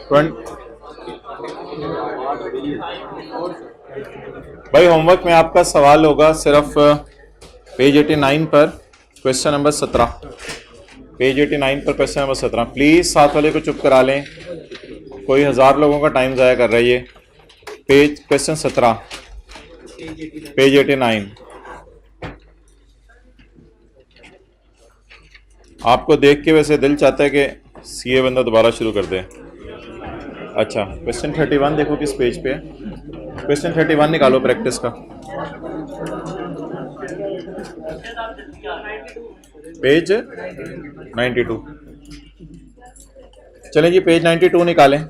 कौन भाई होमवर्क में आपका सवाल होगा सिर्फ पेज 89 पर क्वेश्चन नंबर 17। पेज 89 पर क्वेश्चन नंबर 17। प्लीज साथ वाले को चुप करा लें, कोई 1000 लोगों का टाइम जाया कर रही है। Page question 17 page 89। आपको देख के वैसे दिल चाहता है कि सीए बंदा दोबारा शुरू कर दे। अच्छा, क्वेश्चन 31 देखो किस पेज पे है। क्वेश्चन 31 निकालो प्रैक्टिस का, पेज 92। चलें जी, पेज 92 निकालें।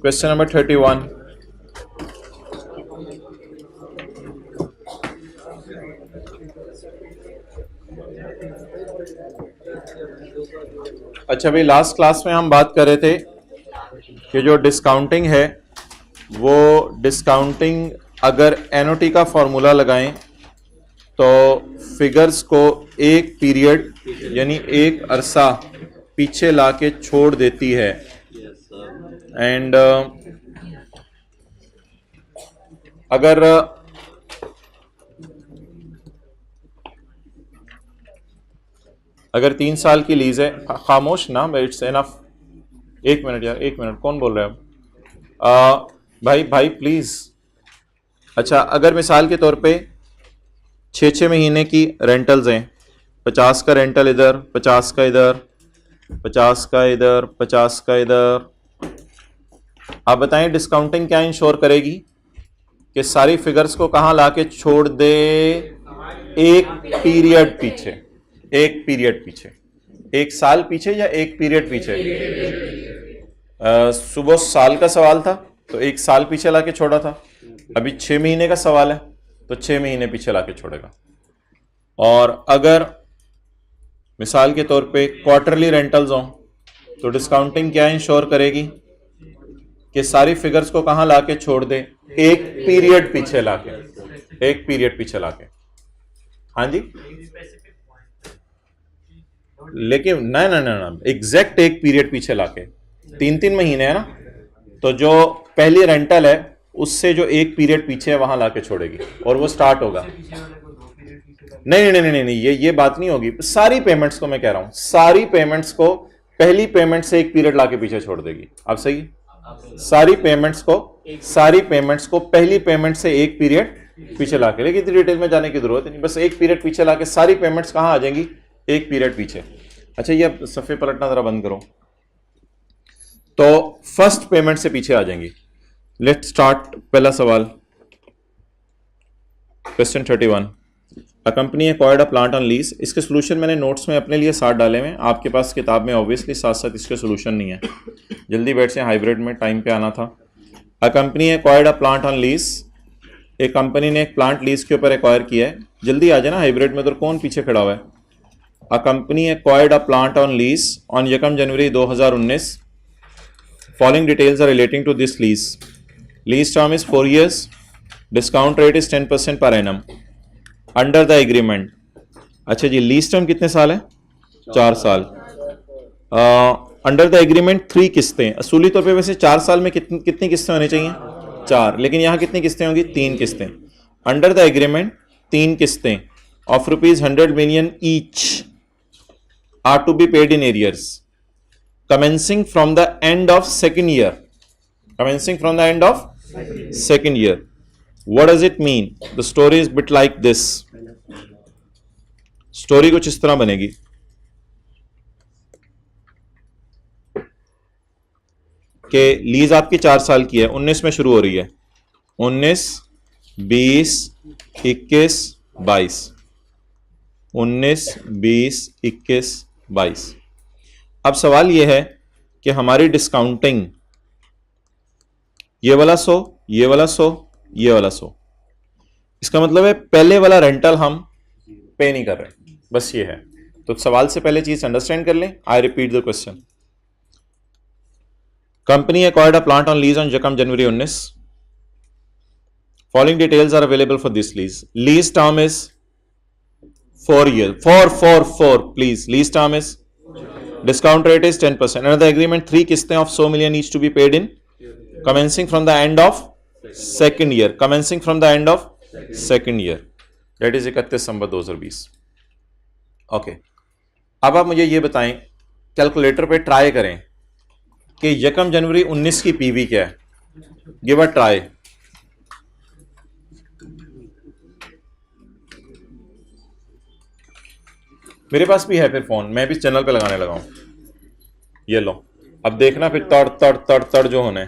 Question number 31। अच्छा भाई, लास्ट क्लास में हम बात कर रहे थे कि जो डिस्काउंटिंग है वो डिस्काउंटिंग अगर एनओटी का फॉर्मूला लगाएं तो फिगर्स को एक पीरियड यानी एक अरसा पीछे लाके छोड़ देती है। एंड अगर 3 साल की लीज है, खामोश ना, इट्स एनफ। 1 मिनट यार, 1 मिनट, कौन बोल रहा है अब? भाई प्लीज। अच्छा, अगर मिसाल के तौर पे 6 महीने की रेंटल्स हैं, 50 का रेंटल इधर, 50 का इधर, 50 का इधर, 50 का इधर, आप बताएं डिस्काउंटिंग क्या इंश्योर करेगी कि सारी फिगर्स को कहां लाके छोड़ दे? एक पीरियड पीछे। एक पीरियड पीछे, 1 साल पीछे या एक पीरियड पीछे? सुबह साल का सवाल था तो 1 साल पीछे लाके छोड़ा था। अभी 6 महीने का सवाल है तो 6 महीने पीछे लाके छोड़ेगा। और अगर मिसाल के तौर पे क्वार्टरली रेंटल्स हों तो डिस्काउंटिंग क्या इंश्योर करेगी कि सारी फिगर्स को कहां लाके छोड़ दे? एक पीरियड पीछे लाके। एक पीरियड पीछे लाके। हाँ जी, लेकिन ना एग्जैक्ट एक पीरियड पीछे लाके। 3 महीने है ना, तो जो पहली रेंटल है उससे जो एक पीरियड पीछे है वहां लाके छोड़ेगी और वो स्टार्ट होगा। नहीं, ये बात नहीं होगी। सारी पेमेंट्स को मैं कह रहा हूं, सारी पेमेंट्स को पहली पेमेंट से एक पीरियड लाके पीछे छोड़ देगी। अब सही? सारी पेमेंट्स को पहली पेमेंट से एक पीरियड पीछे लाके, लेकिन इतनी डिटेल में जाने की जरूरत नहीं, बस एक पीरियड पीछे लाके सारी पेमेंट्स कहां आ जाएंगी? एक पीरियड पीछे। अच्छा, ये अब सफ़े पलटना जरा बंद करो। तो फर्स्ट पेमेंट से पीछे आ जाएंगी। Let's start. पहला सवाल, question 31। A company acquired a plant on lease. इसके सोल्यूशन मैंने नोट्स में अपने लिए 7 डाले हुए हैं, आपके पास किताब में ऑब्वियसली साथ साथ इसके सोल्यूशन नहीं है। जल्दी बैठ से, हाइब्रिड में टाइम पे आना था। A company acquired a plant on lease. एक कंपनी ने एक प्लांट लीज के ऊपर एक्वायर किया है। जल्दी आ जाना हाइब्रिड में, उधर कौन पीछे खड़ा हुआ है? A company acquired a plant on lease on 1 January 2019। Following details are relating to this lease. Lease term is 4 years. Discount rate is 10% per annum. Under the agreement. अच्छा जी, लीज टर्म कितने साल है? 4 साल। अंडर द एग्रीमेंट 3 किस्तें। असूली तौर पे वैसे 4 साल में कितनी किस्तें होनी चाहिए? 4, लेकिन यहां कितनी किस्तें होंगी? 3 किस्तें। अंडर द एग्रीमेंट 3 किस्तें of ₹100 million each are to be paid in arrears. Commencing from the end of second year. Commencing from the end of second year. What does it mean? The story is bit like this. Story कुछ इस तरह बनेगी कि lease आपकी 4 साल की है, 19 में शुरू हो रही है। 19, 20, 21, 22। 19, 20, 21, 22। अब सवाल यह है कि हमारी डिस्काउंटिंग ये वाला 100, ये वाला 100, ये वाला 100, इसका मतलब है पहले वाला रेंटल हम पे नहीं कर रहे, बस ये है। तो सवाल से पहले चीज अंडरस्टैंड कर लें। I repeat the question. Company acquired a plant on lease on January 19। Following details are available for this lease. Lease term is 4 year, 4 please, lease term is, discount rate is 10%. Another agreement, 3 किस्तें of 100 million needs to be paid in commencing from the end of second year, commencing from the end of second year, that is 31 December 2020. Okay, अब आप मुझे ये बताएं, calculator पे try करें कि 1 जनवरी 19 की पीवी क्या है. Give a try. मेरे पास भी है फिर फोन, मैं भी चैनल पे लगाने लगा हूं. ये लो, अब देखना फिर तड़ तड़ तड़ तड़ जो होने.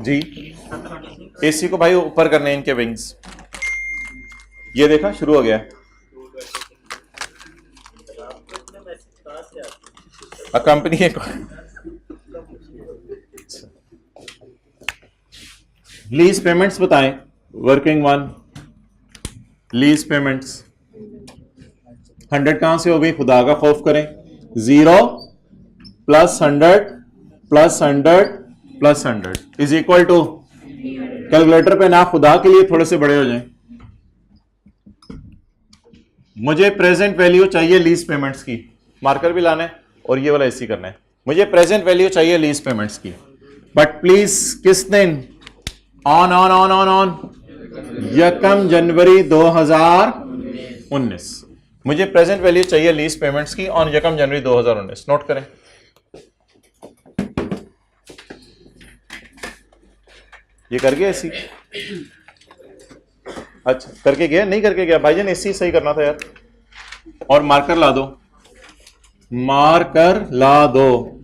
जी, एसी को भाई ऊपर करने इनके विंग्स. ये देखा शुरू हो गया. कंपनी है लीज पेमेंट्स बताएं. वर्किंग वन लीज पेमेंट्स 100 कहां से हो गई, खुदा का खौफ करें. 0 + 100 + 100 + 100 इज इक्वल टू, कैलकुलेटर पे ना खुदा के लिए थोड़े से बड़े हो जाएं. मुझे प्रेजेंट वैल्यू चाहिए लीज पेमेंट्स की. मार्कर भी लाना है और ये वाला ऐसी करना है. मुझे प्रेजेंट वैल्यू चाहिए लीज पेमेंट्स की, बट प्लीज किस दिन, on on on on on 1 जनवरी 2019. मुझे प्रेजेंट वैल्यू चाहिए लीज पेमेंट्स की ऑन 1 जनवरी 2019. नोट करें. ये कर गया एसी? अच्छा करके गया, नहीं करके गया भाईजान, एसी सही करना था यार. और मार्कर ला दो, मार्कर ला दो.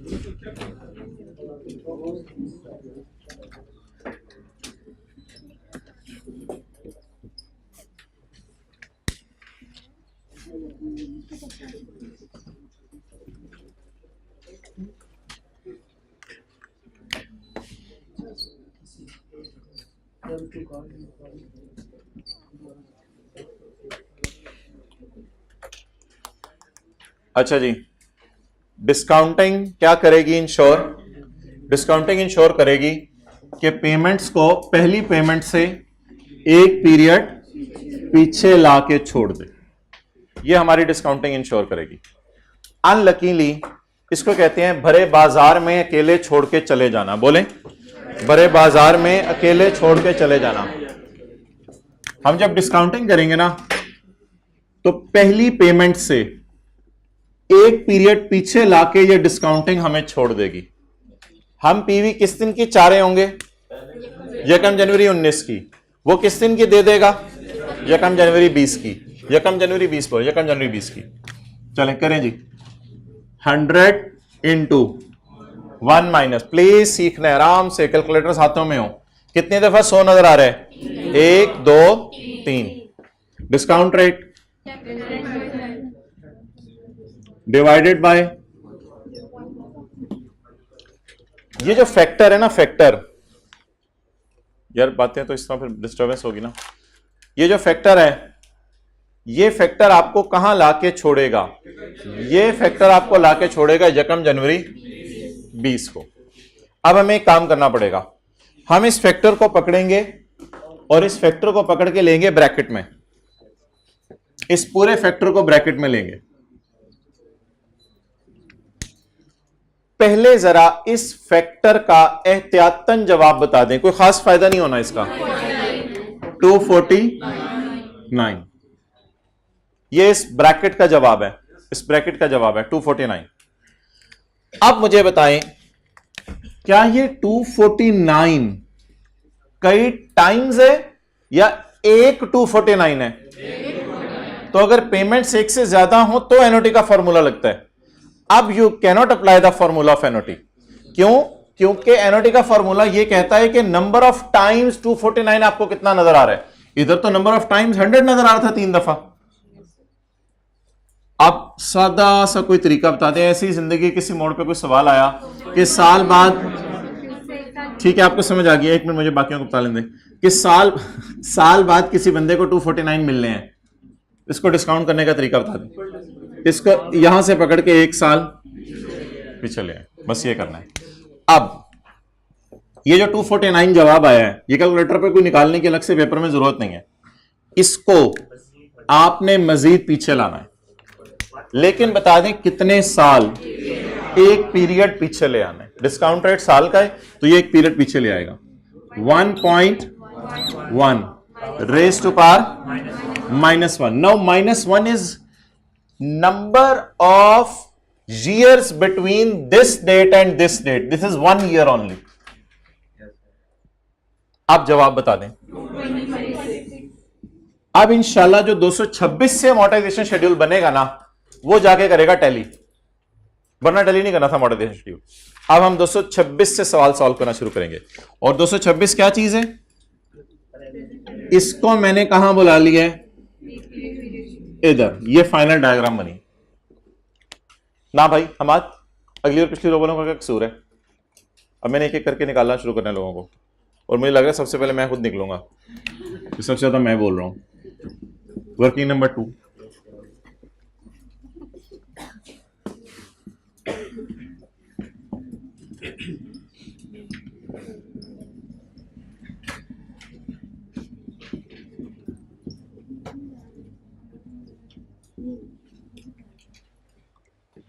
अच्छा जी, डिस्काउंटिंग क्या करेगी इंश्योर? डिस्काउंटिंग इंश्योर करेगी कि पेमेंट्स को पहली पेमेंट से एक पीरियड पीछे ला के छोड़ दे. ये हमारी डिस्काउंटिंग इंश्योर करेगी. अनलकीली इसको कहते हैं भरे बाजार में अकेले छोड़ के चले जाना. बोले, भरे बाजार में अकेले छोड़ के चले जाना. हम जब डिस्काउंटिंग करेंगे ना, तो पहली पेमेंट से एक पीरियड पीछे लाके ये डिस्काउंटिंग हमें छोड़ देगी. हम पीवी किस दिन की चाह रहे होंगे? 1 जनवरी 19 की. वो किस दिन की दे देगा? 1 जनवरी 20 की. 1 जनवरी 20 पर 1 जनवरी 20 की. चलें करें जी. 100 इंटू 1 माइनस, प्लीज सीखना है आराम से, कैलकुलेटर्स हाथों में हो. कितनी दफा 100 नजर आ रहा है? 1 2 3. डिस्काउंट रेट डिवाइडेड बाय, ये जो फैक्टर है ना, फैक्टर, यार बातें तो इस तरह फिर डिस्टर्बेंस होगी ना. ये जो फैक्टर है, ये फैक्टर आपको कहां लाके छोड़ेगा? ये फैक्टर आपको लाके छोड़ेगा 1 जनवरी 20 को. अब हमें एक काम करना पड़ेगा. हम इस फैक्टर को पकड़ेंगे और इस फैक्टर को पकड़ के लेंगे ब्रैकेट में. इस पूरे फैक्टर को ब्रैकेट में लेंगे. पहले जरा इस फैक्टर का एहतियातन जवाब बता दें, कोई खास फायदा नहीं होना इसका. 249, ये इस ब्रैकेट का जवाब है. इस ब्रैकेट का जवाब है 249. अब मुझे बताएं, क्या ये 249 कई टाइम्स है या एक 249 है? तो अगर पेमेंट्स एक से ज्यादा हो तो एनओटी का फॉर्मूला लगता है. अब you cannot apply the formula of NOT. क्यों? क्योंकि एनओटी का फॉर्मूला ये कहता है कि नंबर ऑफ टाइम्स 249 आपको कितना नजर आ रहा है. इधर तो नंबर ऑफ टाइम्स 100 नजर आ रहा था 3 दफा. आप सादा सा कोई तरीका बता दें. ऐसी जिंदगी किसी मोड़ पे कोई सवाल आया कि साल बाद, ठीक है आपको समझ आ गया, 1 मिनट मुझे बाकियों को बता लें दें कि साल बाद किसी बंदे को 249 मिलने हैं. इसको डिस्काउंट करने का तरीका बता दें. इसको यहां से पकड़ के 1 साल पीछे ले आए, बस ये करना है. अब ये जो 249 जवाब आया है, ये कैलकुलेटर पे कोई निकालने की अलग से पेपर में जरूरत नहीं है, इसको आपने मजीद पीछे लाना है, लेकिन बता दें कितने साल, एक पीरियड पीछे ले आना है। डिस्काउंट रेट साल का है तो ये एक पीरियड पीछे ले आएगा। 1.1 raise to power -1। Now -1 is number of years between this date and this date. This is 1 year only. आप जवाब बता दें। अब इंशाल्लाह जो 226 से अमोर्टाइजेशन शेड्यूल बनेगा ना, वो जाके करेगा टैली, वरना टैली नहीं करना था अमोर्टाइजेशन शेड्यूल। अब हम 226 से सवाल सॉल्व करना शुरू करेंगे। और 226 क्या चीज है, इसको मैंने कहां बुला लिया है, इधर। ये फाइनल डायग्राम बनी ना भाई। हम आज अगली और पिछली रोबों का कसूर है। अब मैंने एक एक करके निकालना शुरू करना है लोगों को, और मुझे लग रहा है सबसे पहले मैं खुद निकलूंगा, सबसे ज्यादा मैं बोल रहा हूं। वर्किंग नंबर 2,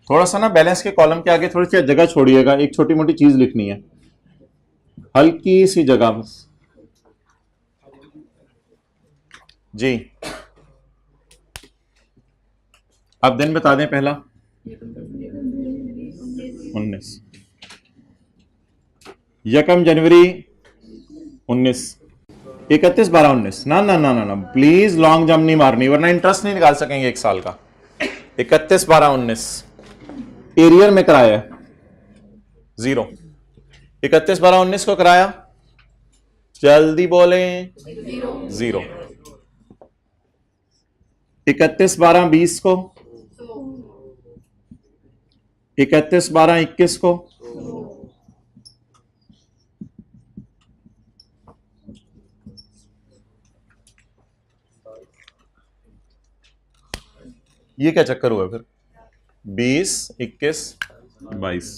थोड़ा सा ना बैलेंस के कॉलम के आगे थोड़ी सी जगह छोड़िएगा, एक छोटी मोटी चीज लिखनी है, हल्की सी जगह बस जी। अब दिन बता दें, पहला 19, 1 जनवरी 19, 31/12/19। ना ना ना ना ना, प्लीज लॉन्ग जंप नहीं मारनी, वरना इंटरेस्ट नहीं निकाल सकेंगे एक साल का। 31/12/19 एरियर में कराया 0। 31/12/19 को कराया, जल्दी बोले 0। 31/12/20 को, 31/12/21 को, ये क्या चक्कर हुआ फिर, 20, 21, 22।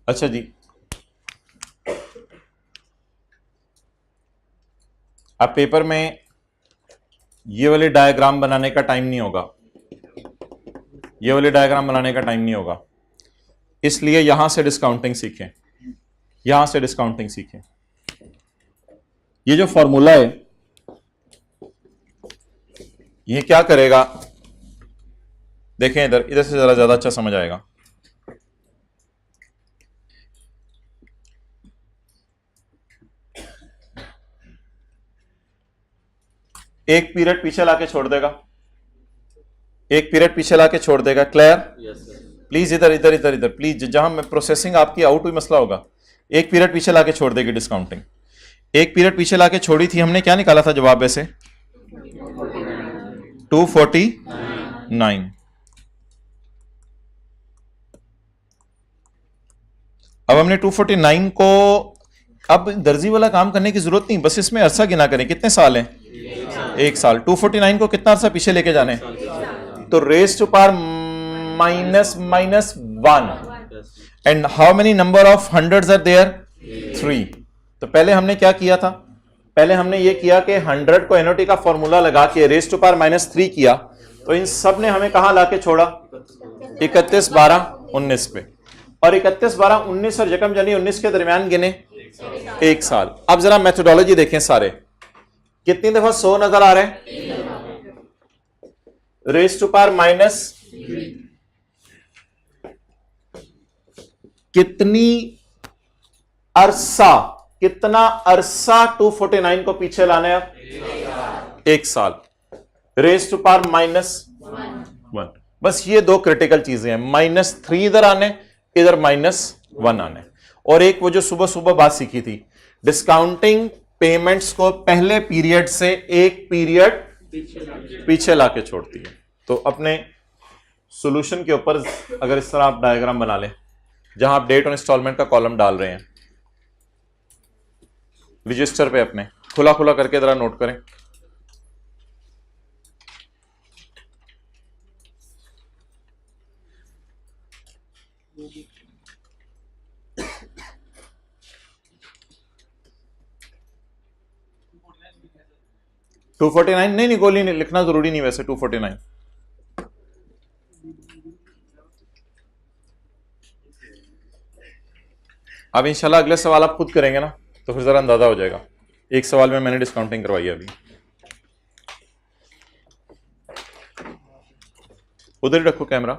अच्छा जी, अब पेपर में ये वाले डायग्राम बनाने का टाइम नहीं होगा, ये वाले डायग्राम बनाने का टाइम नहीं होगा, इसलिए यहां से डिस्काउंटिंग सीखें, यहां से डिस्काउंटिंग सीखें। ये जो फॉर्मूला है ये क्या करेगा, देखें इधर, इधर से जरा ज्यादा अच्छा समझ आएगा। एक पीरियड पीछे लाके छोड़ देगा, एक पीरियड पीछे लाके छोड़ देगा। क्लियर? प्लीज इधर इधर इधर इधर प्लीज, जहां में प्रोसेसिंग आपकी आउट हुई मसला होगा। एक पीरियड पीछे लाके छोड़ देगी डिस्काउंटिंग। एक पीरियड पीछे लाके छोड़ी थी हमने, क्या निकाला था जवाब ऐसे, 249। अब हमने 249 को, अब दर्जी वाला काम करने की जरूरत नहीं, बस इसमें अरसा गिना करें, कितने साल हैं, 1 साल। 249 को कितना अरसा पीछे लेके जाने, तो raise to power -1। And how many number of hundreds are there, 3। तो पहले हमने क्या किया था, पहले हमने ये किया कि 100 को एनओटी का फॉर्मूला लगा के रेज टू पावर -3 किया, तो इन सब ने हमें कहां लाके छोड़ा, 31/12/19 पे। और 31/12/19 और 1 जनवरी 19 के दरमियान गिने 1 साल। अब जरा मेथोडोलॉजी देखें, सारे कितनी दफा 100 नजर आ रहे हैं, रेज टू पावर -3, कितनी अरसा, कितना अरसा 249 को पीछे लाना है, 1 साल, रेज टू पावर -1। बस ये दो क्रिटिकल चीजें हैं, -3 इधर आने, इधर -1 आने। और एक वो जो सुबह सुबह बात सीखी थी, डिस्काउंटिंग पेमेंट्स को पहले पीरियड से एक पीरियड पीछे लाके छोड़ती है। तो अपने सॉल्यूशन के ऊपर अगर इस तरह आप डायग्राम बना लें, जहां आप डेट और इंस्टॉलमेंट का कॉलम डाल रहे हैं, रजिस्टर पे अपने खुला खुला करके जरा नोट करें। 249 नहीं, गोली नहीं लिखना जरूरी नहीं वैसे 249। अब इंशाल्लाह अगले सवाल आप खुद करेंगे ना तो फिर जरा अंदाजा हो जाएगा। एक सवाल में मैंने डिस्काउंटिंग करवाई है अभी। उधर ही रखो कैमरा।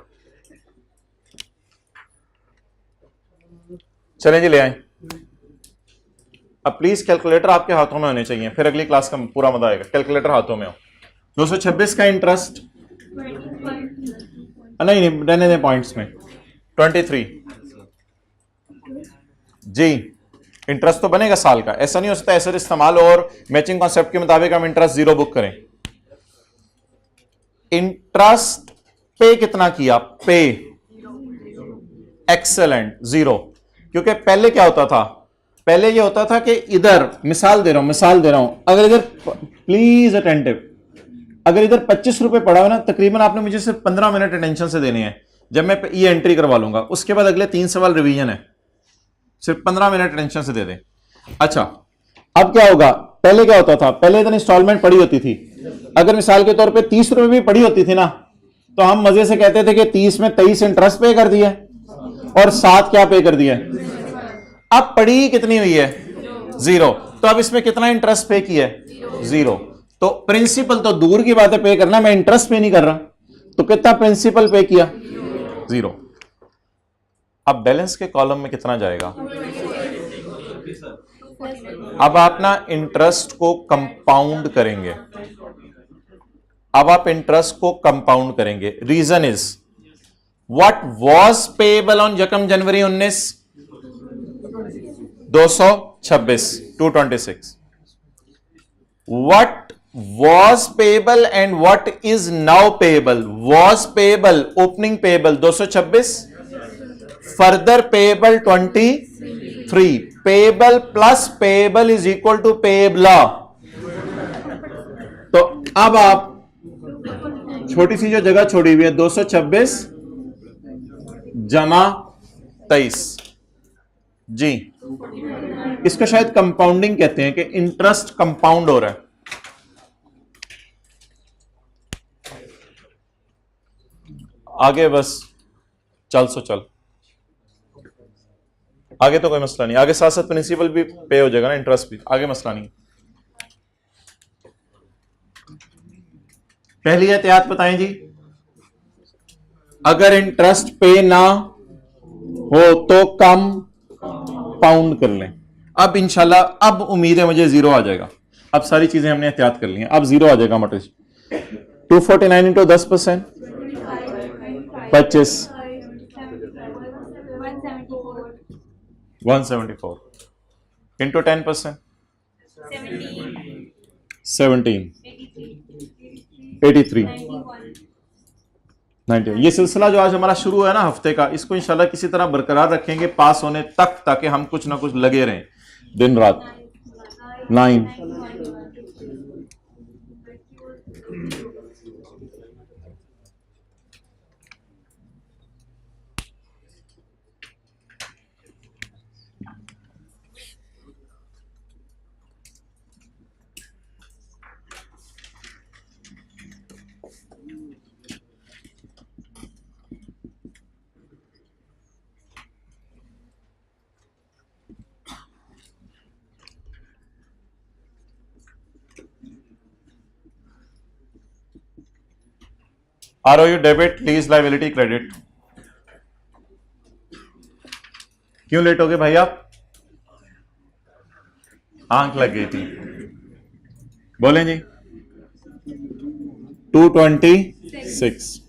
चलें जी, ले आए। अब प्लीज कैलकुलेटर आपके हाथों में होने चाहिए, फिर अगली क्लास का पूरा मजा आएगा। कैलकुलेटर हाथों में हो। 226 का इंटरेस्ट नहीं रहने दें पॉइंट्स में। 23 जी, इंटरेस्ट तो बनेगा साल का, ऐसा नहीं हो सकता ऐसे इस्तेमाल और मैचिंग कॉन्सेप्ट के मुताबिक हम इंटरेस्ट 0 बुक करें। इंटरेस्ट पे कितना किया? पे एक्सेलेंट 0। क्योंकि पहले क्या होता था? पहले ये होता था कि इधर मिसाल दे रहा हूं, अगर इधर प्लीज अटेंटिव, अगर इधर 25 रुपए पड़ा हो ना, तकरीबन आपने मुझे सिर्फ 15 मिनट अटेंशन से देने हैं। जब मैं ये एंट्री करवा लूंगा उसके बाद अगले 3 सवाल रिवीजन है, सिर्फ 15 मिनट अटेंशन से दे दें। अच्छा, अब क्या होगा? पहले क्या होता था? पहले इधर इंस्टॉलमेंट पड़ी होती थी। अगर मिसाल के तौर पे 30 रुपए भी पड़ी होती थी ना, तो हम मजे से कहते थे कि 30 में 23 इंटरेस्ट पे कर दिया और 7 क्या पे कर दिया। अब पड़ी कितनी हुई है? 0। तो अब इसमें कितना इंटरेस्ट पे किया है? 0। तो प्रिंसिपल तो दूर की बात है पे करना, मैं इंटरेस्ट पे नहीं कर रहा, तो कितना प्रिंसिपल पे किया? 0। अब बैलेंस के कॉलम में कितना जाएगा? अब आप ना इंटरेस्ट को कंपाउंड करेंगे। अब आप इंटरेस्ट को कंपाउंड करेंगे। Reason is what was payable on यकम January 19? 226 226। What was payable and what is now payable? Was payable opening payable 226, further payable 23, payable plus payable is equal to payable। तो अब आप छोटी सी जो जगह छोड़ी हुई है 226 जमा 23 जी, इसको शायद कंपाउंडिंग कहते हैं कि इंटरेस्ट कंपाउंड हो रहा है। आगे बस चल सो चल, आगे तो कोई मसला नहीं, आगे साथ साथ प्रिंसिपल भी पे हो जाएगा ना, इंटरेस्ट भी, आगे मसला नहीं। पहली एहतियात बताएं जी, अगर इंटरेस्ट पे ना हो तो कम पाउंड कर लें। अब इंशाल्लाह अब उम्मीद है मुझे 0 आ जाएगा। अब सारी चीजें हमने एहतियात कर ली हैं, अब 0 आ जाएगा मटर। 249 इंटू 10% 25 174 इंटू 10% 17 83 90। ये सिलसिला जो आज हमारा शुरू है ना हफ्ते का, इसको इंशाल्लाह किसी तरह बरकरार रखेंगे पास होने तक, ताकि हम कुछ ना कुछ लगे रहें दिन रात। 9 ROU debit, lease liability credit. क्यों लेट हो गए भाई आप? आंख लग गई थी, बोलें जी। 226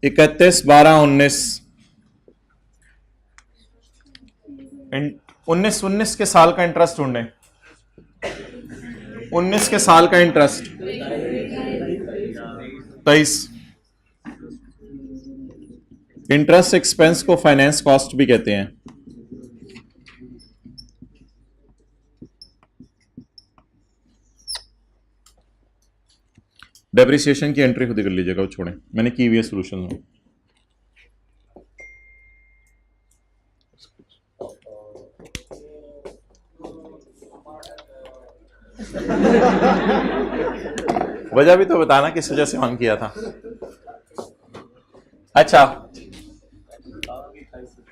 31 12 19 19 के साल का इंटरेस्ट ढूंढे। 19 के साल का इंटरेस्ट 23। इंटरेस्ट एक्सपेंस को फाइनेंस कॉस्ट भी कहते हैं। डेप्रिसिएशन की एंट्री खुद ही कर लीजिएगा, वो छोड़ें, मैंने की हुई है सोल्यूशन में। वजह भी तो बताना किस वजह से ऑन किया था। अच्छा,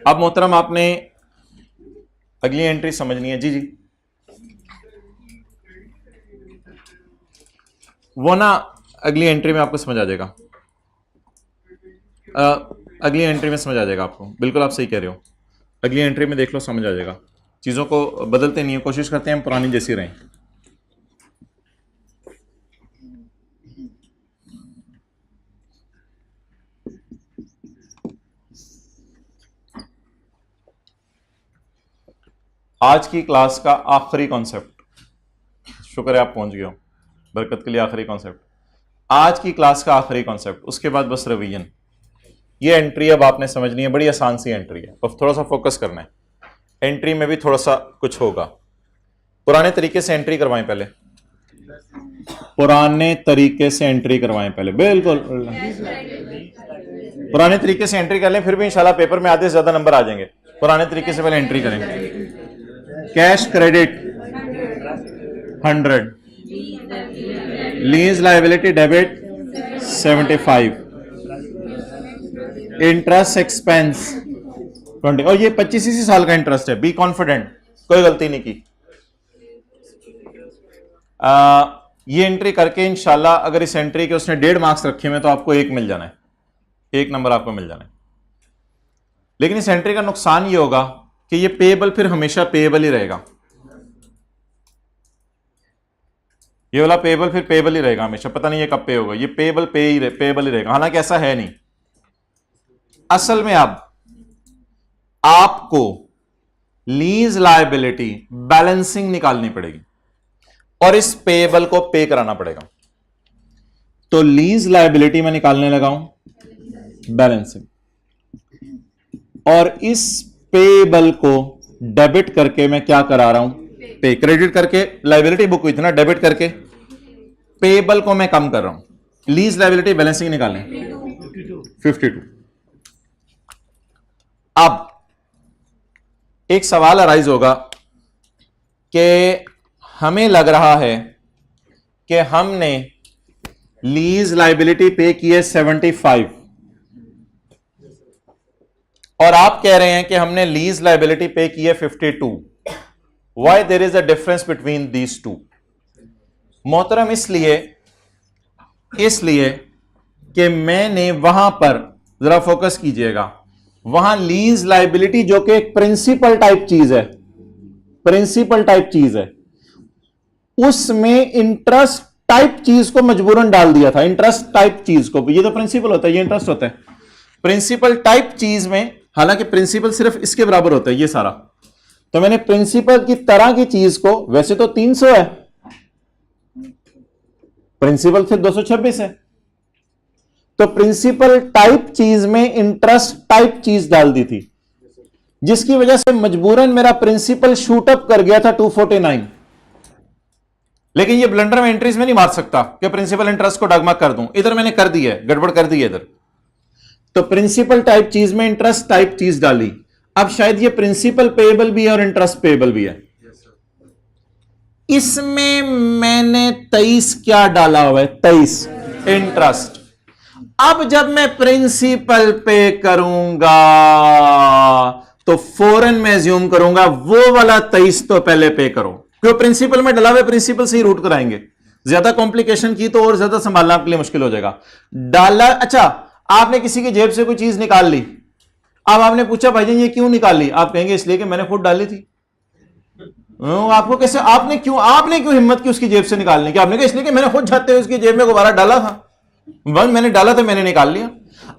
अब मोहतरम आपने अगली एंट्री समझनी है। जी जी, वो ना अगली एंट्री में आपको समझ आ जाएगा। अगली एंट्री में समझ आ जाएगा आपको, बिल्कुल आप सही कह रहे हो। अगली एंट्री में देख लो, समझ आ जाएगा। चीज़ों को बदलते नहीं है, कोशिश करते हैं हम पुरानी जैसी रहें। आज की क्लास का आखिरी कॉन्सेप्ट, शुक्र है आप पहुंच गए हो, बरकत के लिए आखिरी कॉन्सेप्ट, आज की क्लास का आखिरी कॉन्सेप्ट, उसके बाद बस रिवीजन। ये एंट्री अब आपने समझनी है, बड़ी आसान सी एंट्री है, बस थोड़ा सा फोकस करना है। एंट्री में भी थोड़ा सा कुछ होगा। पुराने तरीके से एंट्री करवाएं पहले, पुराने तरीके से एंट्री करवाएं पहले, बिल्कुल पुराने तरीके से एंट्री कर लें, फिर भी इंशाल्लाह पेपर में आधे से ज्यादा नंबर आ जाएंगे। पुराने तरीके से पहले एंट्री करें। Cash credit 100, lease liability debit 75, interest expense 20, और ये 25 इसी साल का इंटरेस्ट है। बी कॉन्फिडेंट, कोई गलती नहीं की। ये एंट्री करके इंशाल्लाह अगर इस एंट्री के उसने 1.5 मार्क्स रखे हुए तो आपको 1 मिल जाना है, 1 नंबर आपको मिल जाना है। लेकिन इस एंट्री का नुकसान ये होगा कि ये पेएबल फिर हमेशा पेएबल ही रहेगा। ये वाला पेएबल फिर पेएबल ही रहेगा हमेशा, पता नहीं ये कब पे होगा। ये पेएबल पेएबल ही रहेगा, हालांकि ऐसा है नहीं। असल में अब आपको लीज लायबिलिटी बैलेंसिंग निकालनी पड़ेगी और इस पेएबल को पे कराना पड़ेगा। तो लीज लायबिलिटी में निकालने लगा हूं बैलेंसिंग, और इस पेएबल को डेबिट करके मैं क्या करा रहा हूं, पे। क्रेडिट करके लायबिलिटी बुक हुई थी ना, डेबिट करके पेएबल को मैं कम कर रहा हूं। लीज लायबिलिटी बैलेंसिंग निकालें 52। अब एक सवाल अराइज होगा कि हमें लग रहा है कि हमने लीज लायबिलिटी पे की है 75 और आप कह रहे हैं कि हमने लीज लायबिलिटी पे की है 52। Why there is a difference between these two? मोहतरम इसलिए कि मैंने वहां पर, जरा फोकस कीजिएगा, वहां लीज लायबिलिटी जो कि एक प्रिंसिपल टाइप चीज है, प्रिंसिपल टाइप चीज है, उसमें इंटरेस्ट टाइप चीज को मजबूरन डाल दिया था। इंटरेस्ट टाइप चीज को, ये तो प्रिंसिपल होता है, ये इंटरेस्ट होता है। प्रिंसिपल टाइप चीज में, हालांकि प्रिंसिपल सिर्फ इसके बराबर होता है ये सारा, तो मैंने प्रिंसिपल की तरह की चीज को, वैसे तो 300 है, प्रिंसिपल फिर 226 है, तो प्रिंसिपल टाइप चीज में इंटरेस्ट टाइप चीज डाल दी थी, जिसकी वजह से मजबूरन मेरा प्रिंसिपल शूट अप कर गया था 249। लेकिन ये ब्लंडर में एंट्रीज में नहीं मार सकता कि प्रिंसिपल इंटरेस्ट को डगमग कर दूं। इधर मैंने कर दी है, गड़बड़ कर दी है इधर। तो प्रिंसिपल टाइप चीज में इंटरेस्ट टाइप चीज डाली। अब शायद ये प्रिंसिपल पेएबल भी है और इंटरेस्ट पेएबल भी है। इसमें मैंने 23 क्या डाला हुआ है, 23 इंटरेस्ट। अब जब मैं प्रिंसिपल पे करूंगा तो फौरन मैं एज्यूम करूंगा वो वाला 23 तो पहले पे करो, क्यों? प्रिंसिपल में डला हुआ, प्रिंसिपल से ही रूट कराएंगे। ज्यादा कॉम्प्लिकेशन की तो और ज्यादा संभालना आपके लिए मुश्किल हो जाएगा। डाला, अच्छा आपने किसी की जेब से कोई चीज निकाल ली, अब आपने पूछा भाईजान ये क्यों निकाली, आप कहेंगे इसलिए कि मैंने खुद डाली थी। आपको कैसे, आपने क्यों हिम्मत की उसकी जेब से निकालने की? आपने कहा इसलिए कि मैंने खुद जाते हुए उसकी जेब में गुब्बारा डाला था, बस मैंने डाला था, मैंने निकाल लिया।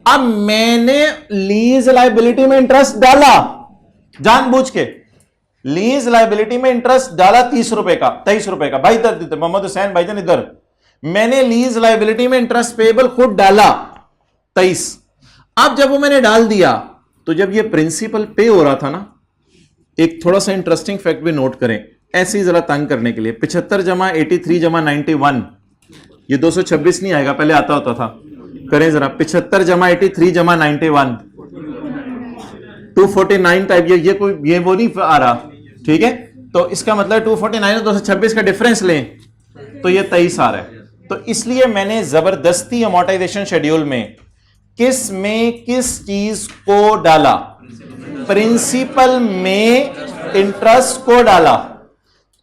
अब मैंने लीज लायबिलिटी में इंटरेस्ट डाला जानबूझ के, लीज लायबिलिटी में इंटरेस्ट डाला 30 रुपए का, 23 रुपए का। भाई इधर मोहम्मद हुसैन भाईजान इधर, मैंने लीज लायबिलिटी में इंटरेस्ट पेएबल खुद डाला 23। अब जब वो मैंने डाल दिया तो जब ये प्रिंसिपल पे हो रहा था ना, एक थोड़ा सा इंटरेस्टिंग फैक्ट भी नोट करें, ऐसे ही जरा तंग करने के लिए। 75 जमा 83 जमा 91, ये 226 नहीं आएगा, पहले आता होता था। करें जरा, 75 जमा 83 जमा 91, 249 टाइप, ये कोई ये वो नहीं आ रहा, ठीक है। तो इसका मतलब 249 और 226 का डिफरेंस लें तो ये 23 आ रहा है। तो इसलिए मैंने जबरदस्ती अमोर्टाइजेशन शेड्यूल में किस चीज को डाला, प्रिंसिपल में इंटरेस्ट को डाला।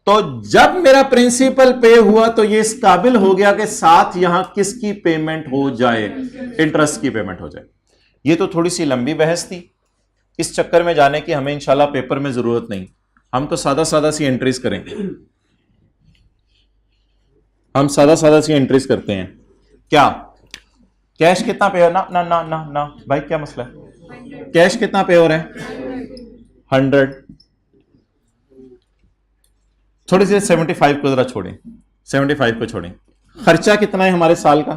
तो जब मेरा प्रिंसिपल पे हुआ तो ये इस काबिल हो गया कि साथ यहां किसकी पेमेंट हो जाए, इंटरेस्ट की पेमेंट हो जाए। ये तो थोड़ी सी लंबी बहस थी, इस चक्कर में जाने की हमें इंशाल्लाह पेपर में जरूरत नहीं। हम तो सादा सादा सी एंट्रीज करेंगे, हम सादा सादा सी एंट्रीज करते हैं। क्या कैश कितना पे हो, ना ना ना ना ना भाई क्या मसला है, कैश कितना पे हो रहा है 100, थोड़ी सी 75 को जरा छोड़ें, 75 को छोड़ें। खर्चा कितना है हमारे साल का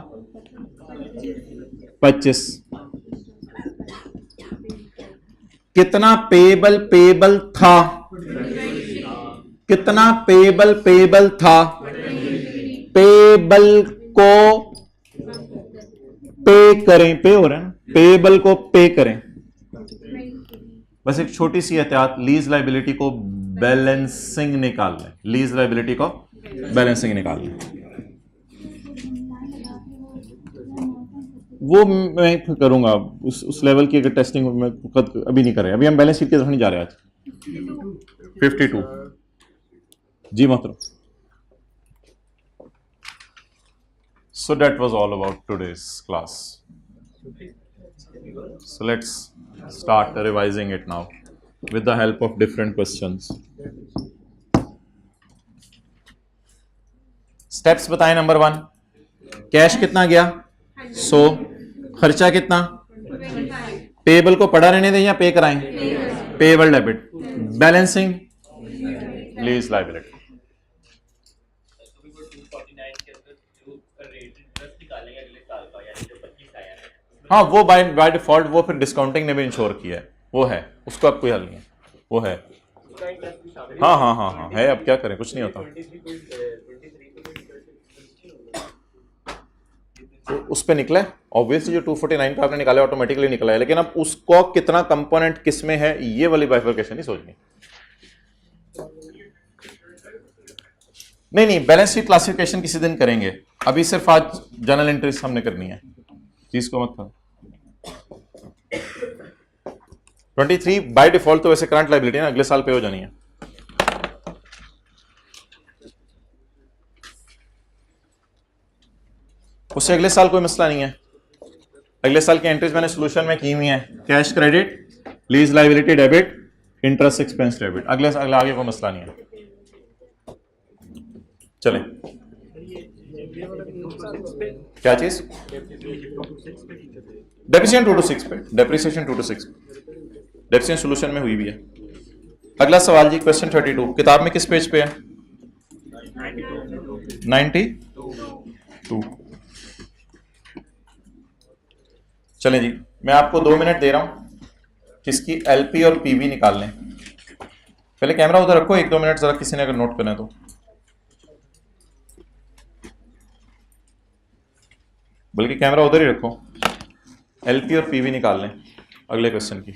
25। कितना पेबल था, कितना पेबल था, पेबल को पे करें, पे हो रहा है ना, पेबल को पे करें। बस एक छोटी सी एहतियात, लीज लाइबिलिटी को बैलेंसिंग निकाल लें, लीज लाइबिलिटी को बैलेंसिंग निकाल लें। वो मैं करूंगा उस लेवल की अगर टेस्टिंग में अभी नहीं कर रहे, अभी हम बैलेंस शीट की तरफ नहीं जा रहे आज। 52 जी मोहतरम। So that was all about today's class. So let's start revising it now with the help of different questions. Steps बताएं। नंबर 1, कैश कितना गया 100, खर्चा कितना, पेबल को पड़ा रहने दें या पे कराएं, payable debit, balancing lease liability. हाँ वो बाय डिफॉल्ट वो फिर डिस्काउंटिंग ने भी इंश्योर किया है, वो है, उसका अब कोई हल नहीं है, वो है। हाँ हाँ हाँ हाँ है, अब क्या करें, कुछ नहीं होता। तो उस पे निकला ऑब्वियसली जो 249 पे आपने निकाला ऑटोमेटिकली निकला है, लेकिन अब उसको कितना कंपोनेंट किस में है ये वाली बाइफर्केशन नहीं सोचनी। नहीं बैलेंस शीट क्लासिफिकेशन किसी दिन करेंगे, अभी सिर्फ आज जर्नल एंट्रीज हमने करनी है, चीज को मत करो। 23 बाय डिफॉल्ट तो वैसे करंट लायबिलिटी ना, अगले साल पे हो जानी है। उससे अगले साल कोई मसला नहीं है, अगले साल की एंट्रीज मैंने सॉल्यूशन में की हुई है, cash credit, lease liability debit, interest expense debit, अगले साल आगे कोई मसला नहीं है। चलें क्या चीज, डेप्रिसिएशन 2 to 6 पे, डेप्रिसिएशन 2 to 6 डेप्रिसिएशन सॉल्यूशन में हुई भी है। अगला सवाल जी क्वेश्चन 32 किताब में किस पेज पे है 92। चलें जी, मैं आपको 2 मिनट दे रहा हूं किसकी एलपी और पीवी निकाल लें। पहले कैमरा उधर रखो 1-2 मिनट, जरा किसी ने अगर नोट करना है तो, बल्कि कैमरा उधर ही रखो, एलपी और पीवी निकाल लें अगले क्वेश्चन की।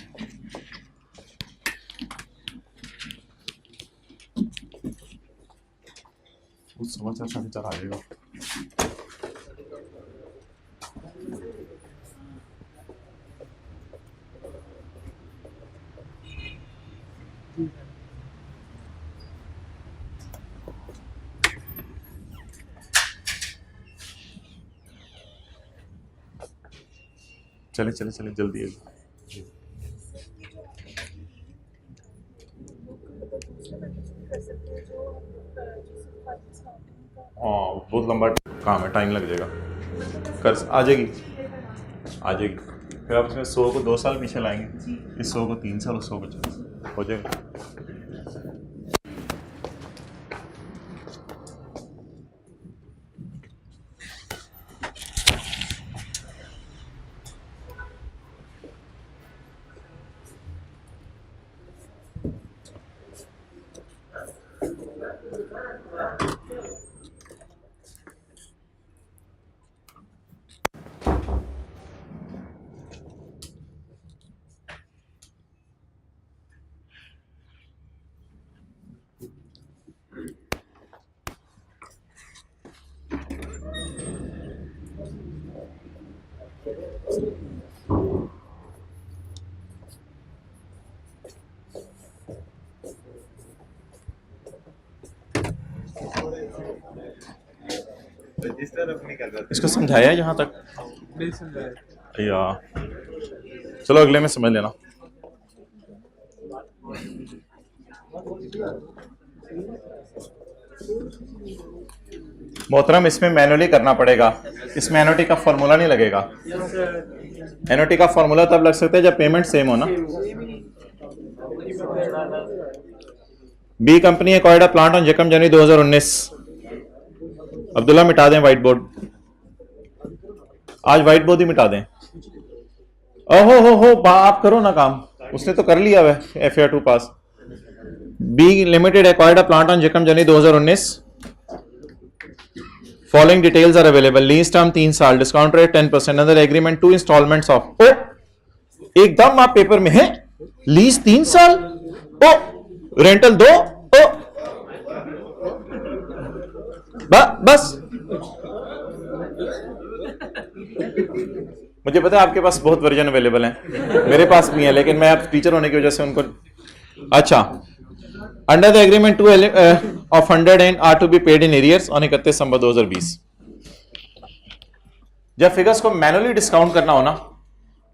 समाचार समाचार आ जाएगा। चले चले चले जल्दी है। हाँ बहुत लंबा काम है, टाइम लग जाएगा, कर आ जाएगी आ जाएगी। फिर आप इसमें 100 को 2 साल पीछे लाएंगे, इस 100 को 3 साल, उस 100 को 4 साल हो जाएगा। इसको समझाया है यहाँ तक? नहीं समझाया। या चलो अगले में समझ लेना। मोहतरम इसमें मैनुअली करना पड़ेगा, इसमें एनओटी का फॉर्मूला नहीं लगेगा। एनओटी का फॉर्मूला तब लग सकता है जब पेमेंट सेम हो ना। B company acquired a plant on जेकम जनवरी 2019। अब्दुल्ला मिटा दें व्हाइट बोर्ड, आज व्हाइट बोर्ड ही मिटा दें। ओहो हो आप करो ना काम, उसने तो कर लिया वह FAR 2 पास। B limited acquired a plant on जेकम January 2019। Following details are available. Lease term 3 साल, डिस्काउंट रेट 10%, अंदर एग्रीमेंट 2 इंस्टॉलमेंट्स ऑफ। ओ एकदम आप पेपर में है, लीज 3 साल, ओ रेंटल 2, ओ बस। मुझे पता है आपके पास बहुत वर्जन अवेलेबल हैं, मेरे पास भी है, लेकिन मैं आप टीचर होने की वजह से उनको। अच्छा, under the agreement 2 of 100 and are to be paid in arrears on 31 December 2020। जब फिगर्स को मैनुअली डिस्काउंट करना हो ना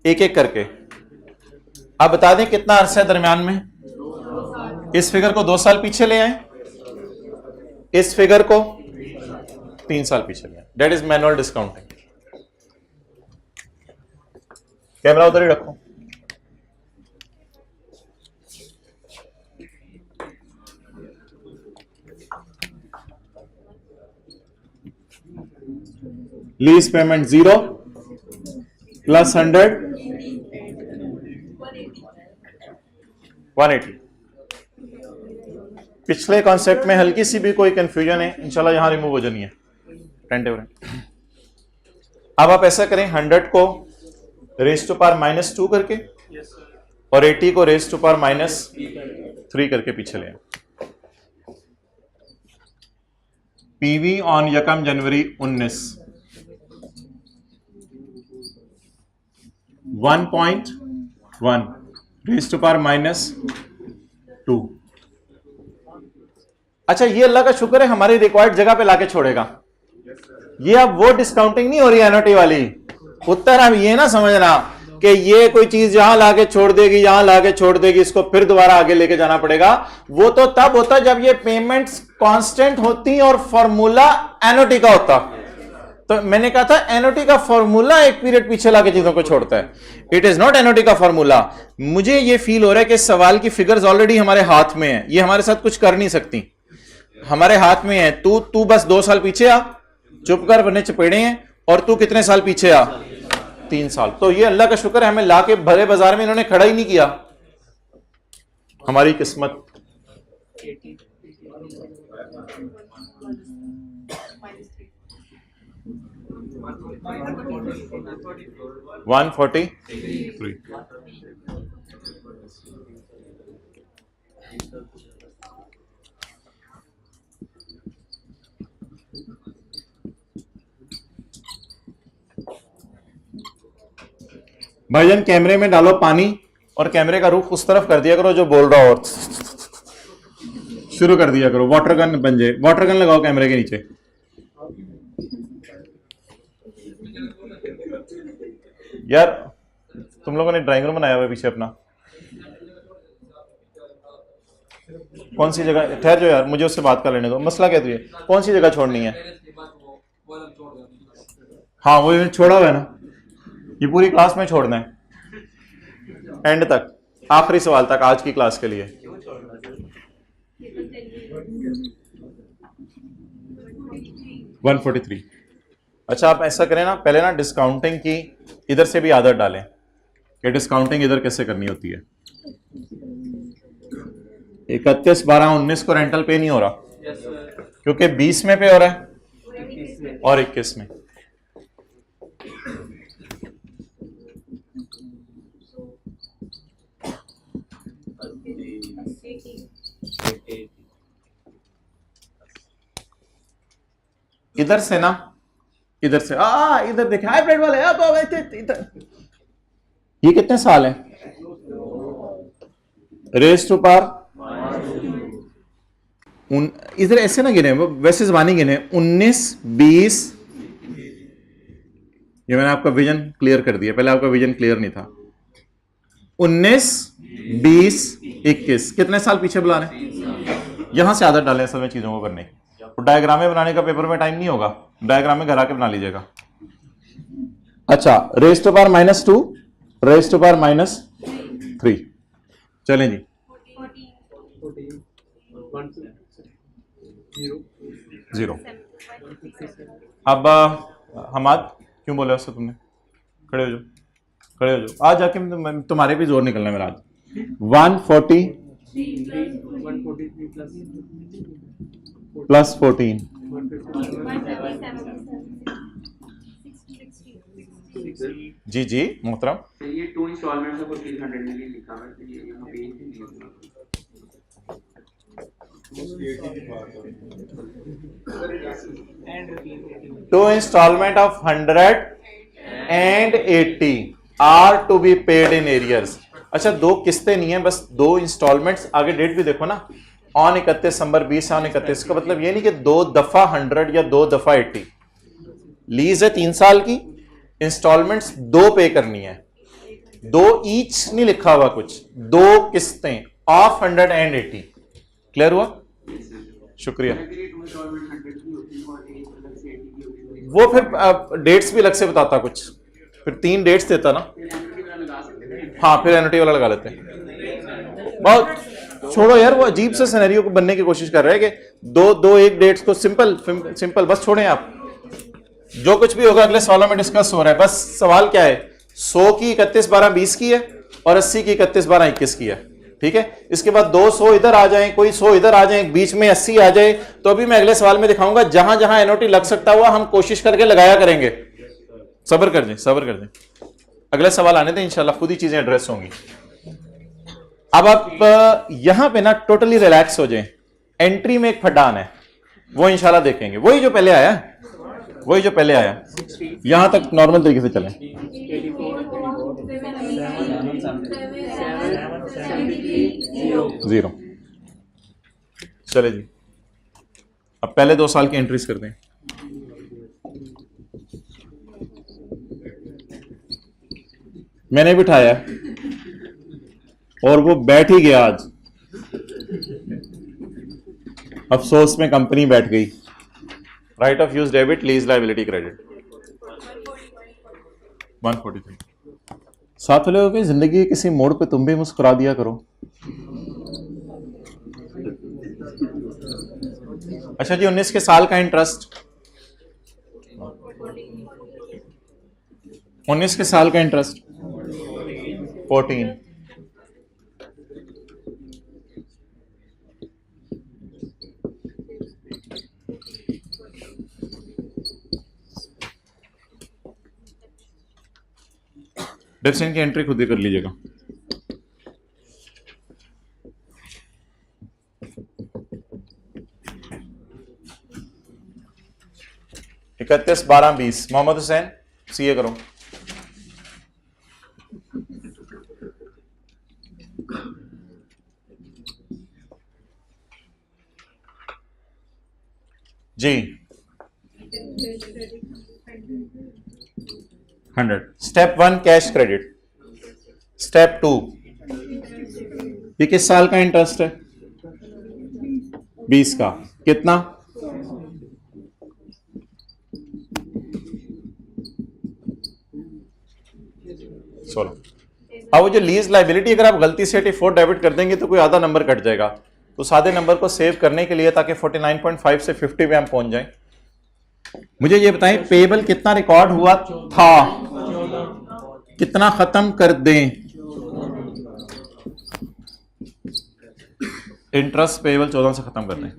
एक एक करके, आप बता दें कितना अरसा है दरमियान में। इस फिगर को 2 साल पीछे ले आए, इस फिगर को 3 साल पीछे ले आए, that is manual discounting. Camera उधर ही रखो। Lease payment 0 plus 100 180। पिछले कॉन्सेप्ट में हल्की सी भी कोई कंफ्यूजन है इंशाल्लाह यहां रिमूव हो जानी है। अब आप ऐसा करें, 100 को रेज टू पावर -2 करके और 80 को रेज टू पावर -3 करके पीछे ले। पीवी ऑन यकम जनवरी 19 1.1 रेज टू पावर -2। अच्छा, ये अल्लाह का शुक्र है हमारी रिक्वायर्ड जगह पे लाके छोड़ेगा। ये अब वो डिस्काउंटिंग नहीं हो रही एनओटी वाली। उत्तर अब ये ना समझना कि ये कोई चीज यहां लाके छोड़ देगी, यहां लाके छोड़ देगी, इसको फिर दोबारा आगे लेके जाना पड़ेगा। वो तो तब होता जब ये पेमेंट्स कांस्टेंट होती और फॉर्मूला एनओटी का होता। तो मैंने कहा था एनओटी का फॉर्मूला एक पीरियड पीछे लाके चीजों को छोड़ता है, इट इज नॉट एनओटी का फॉर्मूला। मुझे ये फील हो रहा है कि सवाल की फिगर्स ऑलरेडी हमारे हाथ में है, ये हमारे साथ कुछ कर नहीं सकती, हमारे हाथ में है। तू बस 2 साल पीछे आ, चुप कर वरने चपेड़े हैं, और तू कितने साल पीछे आ, 3 साल। तो ये अल्लाह का शुक्र है हमें लाके भरे बाजार में इन्होंने खड़ा ही नहीं किया, हमारी किस्मत। $143। भाईजान कैमरे में डालो पानी और कैमरे का रुख उस तरफ कर दिया करो जो बोल रहा हो, और शुरू कर दिया करो। वाटर गन बन जाए, वाटर गन लगाओ कैमरे के नीचे। यार तुम लोगों ने ड्राइंग रूम बनाया हुआ है पीछे अपना, कौन सी जगह? ठहर जाओ यार, मुझे उससे बात कर लेने दो। मसला क्या तुझे, कौन सी जगह छोड़नी है? हाँ वो छोड़ा हुआ है ना, ये पूरी क्लास में छोड़ना है, एंड तक, आखिरी सवाल तक आज की क्लास के लिए। $143। अच्छा आप ऐसा करें ना, पहले ना डिस्काउंटिंग की इधर से भी आदत डालें कि डिस्काउंटिंग इधर कैसे करनी होती है। 31/12/19 को रेंटल पे नहीं हो रहा क्योंकि 20 में पे हो रहा है और 21 में। इधर से ना, इधर से इधर देखें हाइब्रिड वाले, इधर ये कितने साल है? रेज टू पावर इधर ऐसे ना गिने, वैसे जबानी गिने 19, 20, ये मैंने आपका विजन क्लियर कर दिया, पहले आपका विजन क्लियर नहीं था। 19, 20, 21 कितने साल पीछे बुला रहे हैं? यहां से आदत डालें असल में चीजों को करने की। तो डायग्रामें बनाने का पेपर में टाइम नहीं होगा, डायग्रामें घर आके बना लीजिएगा। अच्छा, raise to power -2, raise to power -3। चलें जी, 0। अब हमाद क्यों बोला उससे तुमने? खड़े हो जाओ, खड़े हो जाओ, आज जाके तुम्हारे भी जोर निकलना है मेरा आज। 140 प्लस 14 जी जी मोहतरम। ये 2 इंस्टॉलमेंट्स को 300 मिलियन लिखा है, तो ये यहाँ पे नहीं होगा। Two instalment of 100 and 80 are to be paid in arrears. अच्छा, 2 किस्तें नहीं है, बस 2 इंस्टॉलमेंट्स। आगे डेट भी देखो ना, ऑन 31 दिसंबर 20 ऑन 31। का मतलब ये नहीं कि 2 दफा 100 या 2 दफा 80। लीज है 3 साल की, इंस्टॉलमेंट्स 2 पे करनी है, 2 ईच नहीं लिखा हुआ कुछ, 2 किस्तें ऑफ 100 and 80। क्लियर हुआ? शुक्रिया। वो फिर डेट्स भी अलग से बताता कुछ, फिर 3 डेट्स देता ना। हाँ, फिर एनओटी वाला लगा लेते हैं। बहुत छोड़ो यार, वो अजीब से सिनेरियो को बनने की कोशिश कर रहे हैं कि 2 1 डेट्स को सिंपल बस छोड़ें आप। जो कुछ भी होगा अगले सवालों में डिस्कस हो रहा है। बस सवाल क्या है, 100 की 31 12 20 की है और 80 की 31 12 21 की है। ठीक है, इसके बाद 200 इधर आ जाए, कोई 100 इधर आ जाए, बीच में 80 आ जाए, तो अभी मैं अगले सवाल में दिखाऊंगा जहां जहां एनओटी लग सकता हुआ हम कोशिश करके लगाया करेंगे। सब्र कर दें, सब्र कर दें, अगले सवाल आने दें, इंशाल्लाह खुद ही चीजें एड्रेस होंगी। अब आप यहां पे ना टोटली रिलैक्स हो जाएं। एंट्री में एक फड्डान है, वो इंशाल्लाह देखेंगे, वही जो पहले आया, वही जो पहले आया। यहां तक नॉर्मल तरीके से चलें। 0। चले जी, अब पहले 2 साल की एंट्रीज कर दें। मैंने बिठाया और वो बैठ ही गया आज, अफसोस में कंपनी बैठ गई। Right of use debit, lease liability credit 143। साथ वाले हो गए, जिंदगी के किसी मोड़ पे तुम भी मुस्कुरा दिया करो। अच्छा जी, 19 के साल का इंटरेस्ट, 19 के साल का इंटरेस्ट 14। डेफिनेशन की एंट्री खुद ही कर लीजिएगा। इकतीस 12 20। मोहम्मद हुसैन सीए करो। जी 100। Step 1 cash credit. स्टेप 2, ये किस साल का इंटरेस्ट है? 20 का। कितना? 16। अब वो जो लीज लाइबिलिटी अगर आप गलती से 84 डेबिट कर देंगे तो कोई आधा नंबर कट जाएगा, तो सादे नंबर को सेव करने के लिए ताकि 49.5 से 50 पे हम पहुंच जाएं, मुझे ये बताएं पेबल कितना रिकॉर्ड हुआ था, कितना खत्म कर दें? इंटरेस्ट पेबल 14 से खत्म कर दें।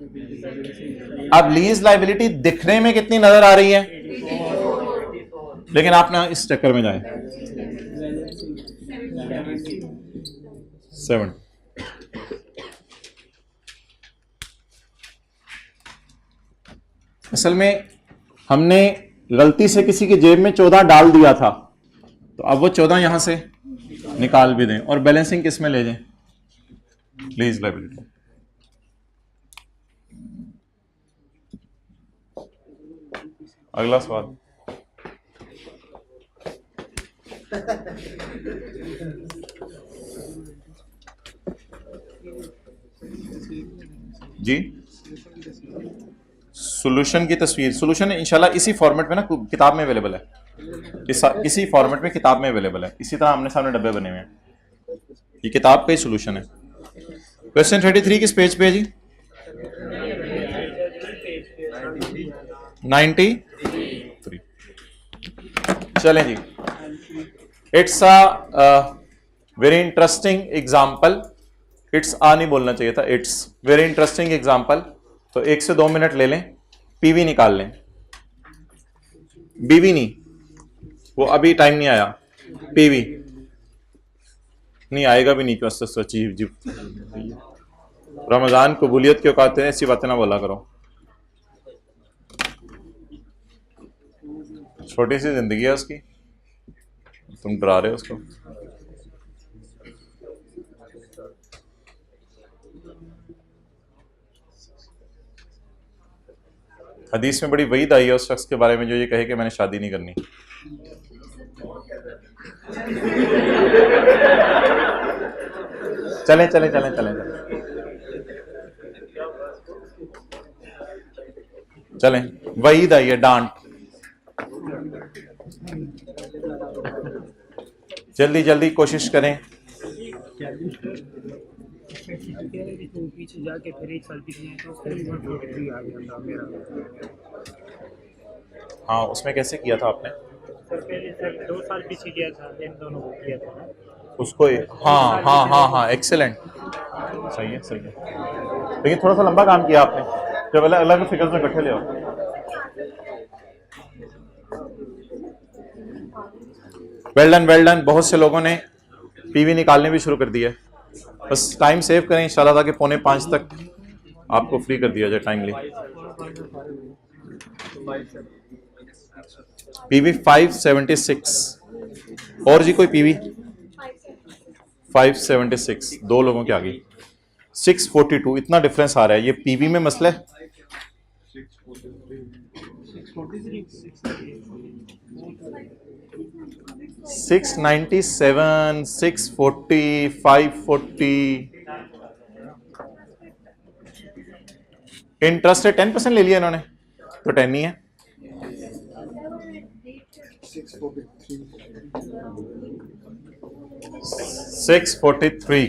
अब लीज लाइबिलिटी दिखने में कितनी नजर आ रही है, लेकिन आप ना इस चक्कर में जाएं। 7। असल में हमने गलती से किसी की जेब में 14 डाल दिया था, तो अब वो 14 यहां से निकाल भी दें और बैलेंसिंग किस में ले जाएं? Lease liability. अगला सवाल। जी सॉल्यूशन की तस्वीर, सॉल्यूशन इंशाल्लाह इसी फॉर्मेट में ना किताब में अवेलेबल है, इसी फॉर्मेट में किताब में अवेलेबल है, इसी तरह आमने सामने डब्बे बने हुए हैं। ये किताब का ही सॉल्यूशन है। क्वेश्चन 33 किस पेज पे है जी? 93। चलें जी। It's a very interesting example, it's a नहीं बोलना चाहिए था, इट्स वेरी इंटरेस्टिंग एग्जाम्पल। तो 1 से 2 मिनट ले लें, पीवी निकाल लें, बीवी नहीं, वो अभी टाइम नहीं आया, पीवी नहीं आएगा भी नहीं, क्यों सच्ची जी। रमजान कबूलियत क्यों कहते हैं, ऐसी बातें ना बोला करो। छोटी सी जिंदगी है उसकी, तुम डरा रहे हो उसको। हदीस में बड़ी वईद आई है उस शख्स के बारे में जो ये कहे कि मैंने शादी नहीं करनी। चलें चलें चलें चलें चलें, वईद आई है, डांट। जल्दी जल्दी कोशिश करें। पीछे जाके फिर 1 साल पीछे तो फिर आ गया था मेरा। हाँ, उसमें कैसे किया था आपने? सर पहले सर 2 साल पीछे किया था, इन दोनों को किया था उसको। हाँ हाँ हाँ हाँ, एक्सेलेंट, सही है सही है। लेकिन थोड़ा सा लंबा काम किया आपने, जब अलग अलग फिगर्स में इकट्ठे ले आओ। Well done. बहुत से लोगों ने पीवी निकालने भी शुरू कर दिया है। बस टाइम सेव करें इंशाल्लाह, ताकि 4:45 तक आपको फ्री कर दिया जाए टाइमली। पीवी 576 और जी कोई पीवी 576 2 लोगों के आगे 642, इतना डिफरेंस आ रहा है। ये पीवी में मसला है। 697, 640, 540। इंटरेस्ट है 10% ले लिया इन्होंने, तो 10 ही है। 643।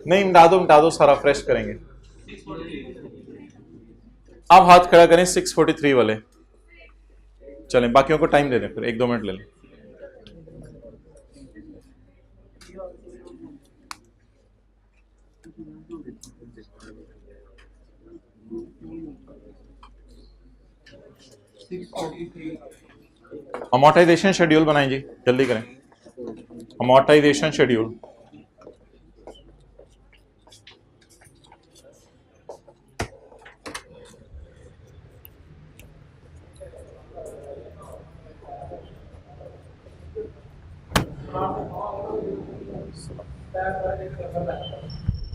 नहीं, मिटा दो सारा, फ्रेश करेंगे। आप हाथ खड़ा करें 643 वाले। चलें, बाकियों को टाइम दे दें, फिर 1-2 मिनट ले लें। अमोर्टाइजेशन शेड्यूल बनाएं जी, जल्दी करें। Amortisation schedule.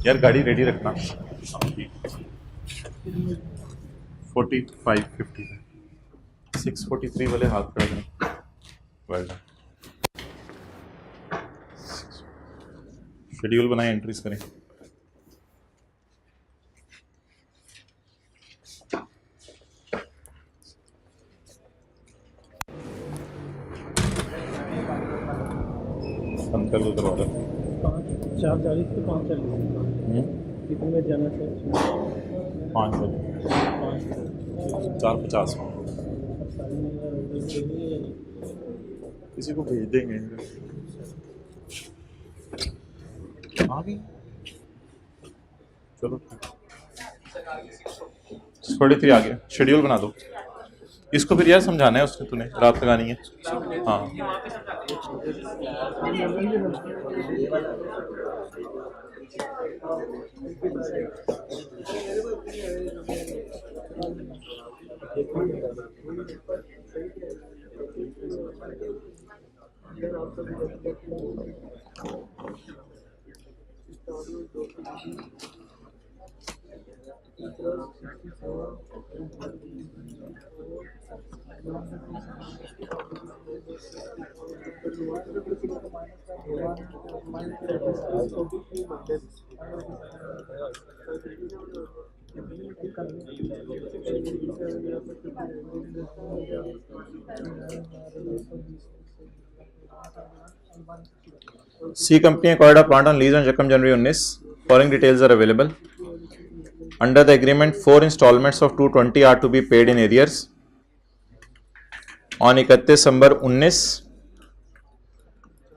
यार गाड़ी रेडी रखना। 45, 50, 643 वाले हाथ खड़े करें। Well done. शेड्यूल बनाए, एंट्रीज करें। बंद कर दो दरवाजा। 4:40 से 5:40 कितने बजे जाना चाहिए? 5 बजे 4:50 किसी को भेज देंगे। आ गई, चलो 43 आ गया। शेड्यूल बना दो इसको, फिर यार समझाना है उसने, तूने रात लगानी है। हाँ C company acquired a plant on lease on Jakam January 19. Following details are available. Under the agreement, 4 installments of 220 are to be paid in arrears on 31 December 19,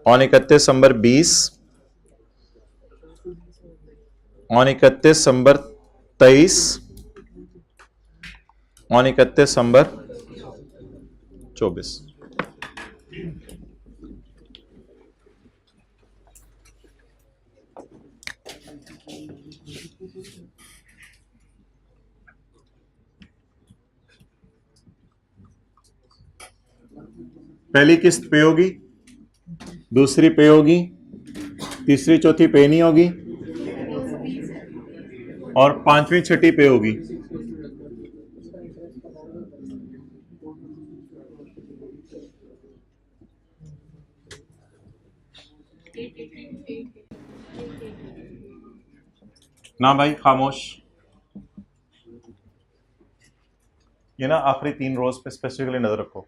on 31 December 20, on 31 December 23, on 31 December 24. पहली किस्त पे होगी, दूसरी पे होगी, तीसरी चौथी पे नहीं होगी और पांचवी छठी पे होगी। ना भाई खामोश, ये ना आखिरी 3 रोज पे स्पेसिफिकली नजर रखो।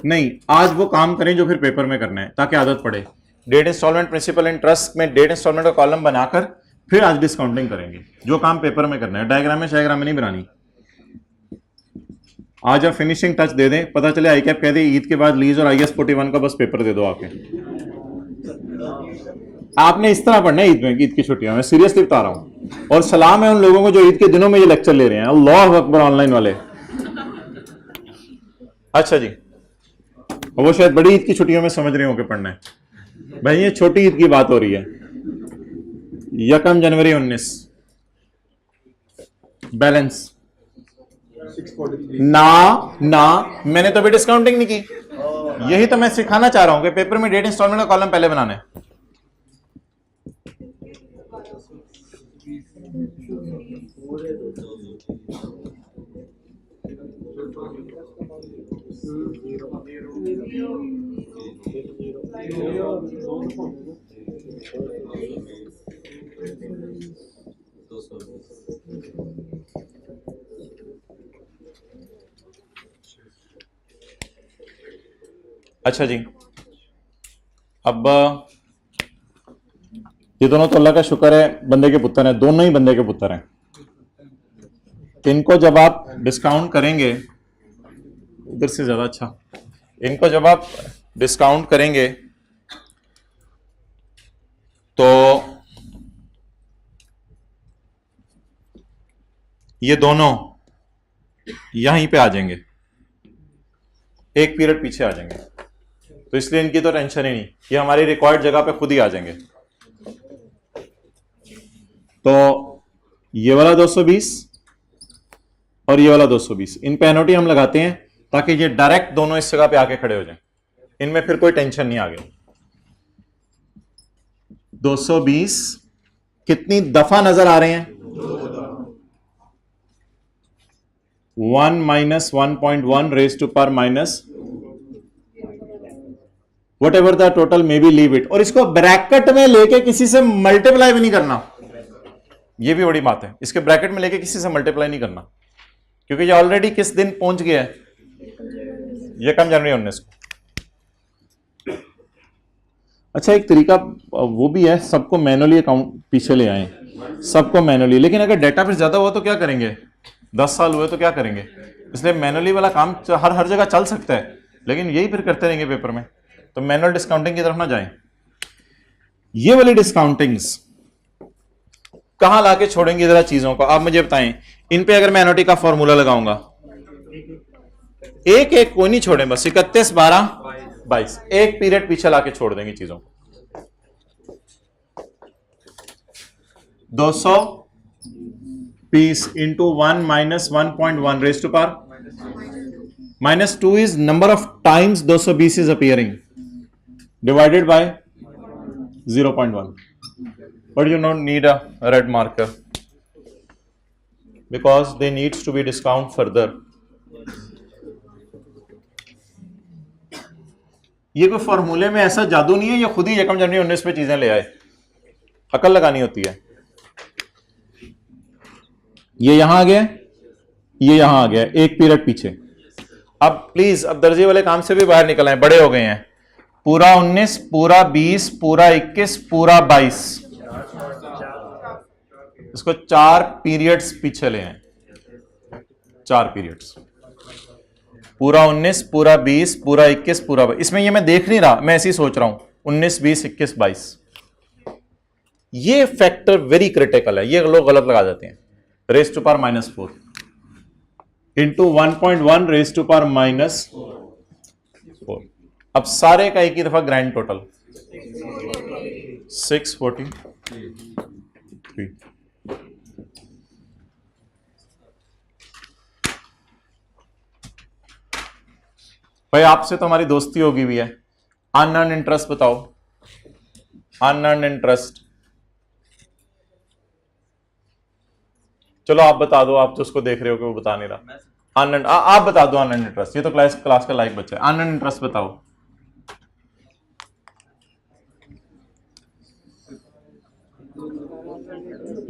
नहीं, आज वो काम करें जो फिर पेपर में करना है ताकि आदत पड़े। डेट इंस्टॉलमेंट प्रिंसिपल इंटरेस्ट में डेट इंस्टॉलमेंट का कॉलम बनाकर फिर आज डिस्काउंटिंग करेंगे जो काम पेपर में करना है। डायग्राम में शायग्राम में नहीं बनानी। आज आप फिनिशिंग टच दे दें, पता चले आई कैप कह दे ईद के बाद लीज और IS 41 का बस पेपर दे दो आके। आपने इस तरह पढ़ना है ईद में, ईद की छुट्टियों में, सीरियसली बता रहा हूं। और सलाम है उन लोगों को जो ईद के दिनों में ये लेक्चर ले रहे हैं। अल्लाह अकबर ऑनलाइन वाले। अच्छा जी, वो शायद बड़ी ईद की छुट्टियों में समझ रहे हो कि पढ़ना है। भाई ये छोटी ईद की बात हो रही है। 1 जनवरी 19 बैलेंस ना मैंने तो अभी डिस्काउंटिंग नहीं की। यही तो मैं सिखाना चाह रहा हूं कि पेपर में डेट इंस्टॉलमेंट का कॉलम पहले बनाना है। अच्छा जी, अब ये दोनों तो अल्लाह का शुक्र है बंदे के पुत्र हैं, दोनों ही बंदे के पुत्र हैं। इनको जब आप डिस्काउंट करेंगे, उधर से ज्यादा अच्छा, इनको जब आप डिस्काउंट करेंगे तो ये दोनों यहीं पे आ जाएंगे, एक पीरियड पीछे आ जाएंगे। तो इसलिए इनकी तो टेंशन ही नहीं, ये हमारी रिक्वायर्ड जगह पे खुद ही आ जाएंगे। तो ये वाला 220 और ये वाला 220, इन पे एनओटी हम लगाते हैं ताकि ये डायरेक्ट दोनों इस जगह पे आके खड़े हो जाएं। इनमें फिर कोई टेंशन नहीं आगे। 220 कितनी दफा नजर आ रहे हैं? 1 - 1.1 raised to power minus whatever the total may be, leave it। और इसको ब्रैकेट में लेके किसी से मल्टीप्लाई भी नहीं करना। ये भी बड़ी बात है, इसके ब्रैकेट में लेके किसी से मल्टीप्लाई नहीं करना, क्योंकि ये ऑलरेडी किस दिन पहुंच गया है? 1 जनवरी 19 को। अच्छा, एक तरीका वो भी है, सबको मैनुअली अकाउंट पीछे ले आए, सबको मैनुअली। लेकिन अगर डाटा फिर ज्यादा हुआ तो क्या करेंगे? 10 साल हुए तो क्या करेंगे? इसलिए मैनुअली वाला काम हर जगह चल सकता है, लेकिन यही फिर करते रहेंगे पेपर में। तो मैनुअल डिस्काउंटिंग की तरफ ना जाएं। ये वाली डिस्काउंटिंग्स कहां लाके छोड़ेंगे जरा चीजों को? आप मुझे बताएं, इन पे अगर मैं एनओटी का फॉर्मूला लगाऊंगा, एक एक कोई नहीं छोड़े, बस 31, 12, 22, एक पीरियड पीछे लाके छोड़ देंगे चीजों को। 220 into 1 minus 1.1 raise to power -2 is number of times 220 is appearing divided by 0.1. But you don't need a red marker because they needs to be discount further. ये कोई फॉर्मूले में ऐसा जादू नहीं है, ये खुद ही एकम जनवरी 19 पे चीजें ले आए, अकल लगानी होती है। ये यहां आ गया, ये यहां आ गया, एक पीरियड पीछे। अब प्लीज, अब दर्जे वाले काम से भी बाहर निकल आए, बड़े हो गए हैं। पूरा 19, पूरा 20, पूरा 21, पूरा 22, इसको 4 पीरियड्स पीछे ले आए, 4 पीरियड्स। पूरा 19, पूरा 20, पूरा 21, पूरा 22। इसमें ये मैं देख नहीं रहा, मैं ऐसे ही सोच रहा हूं 19, 20, 21, 22। ये फैक्टर वेरी क्रिटिकल है, ये लोग गलत लगा देते हैं। Raise to power -4 into 1.1 raise to power -4। अब सारे का एक ही दफा ग्रैंड टोटल 643। भाई आपसे तो हमारी दोस्ती होगी भी है। अनअर्न्ड इंटरेस्ट बताओ, अनअर्न्ड इंटरेस्ट। चलो आप बता दो, आप तो उसको देख रहे हो कि वो बता नहीं रहा। अनअर्न्ड, आप बता दो अनअर्न्ड इंटरेस्ट। ये तो क्लास का लाइक बच्चा है। अनअर्न्ड इंटरेस्ट बताओ।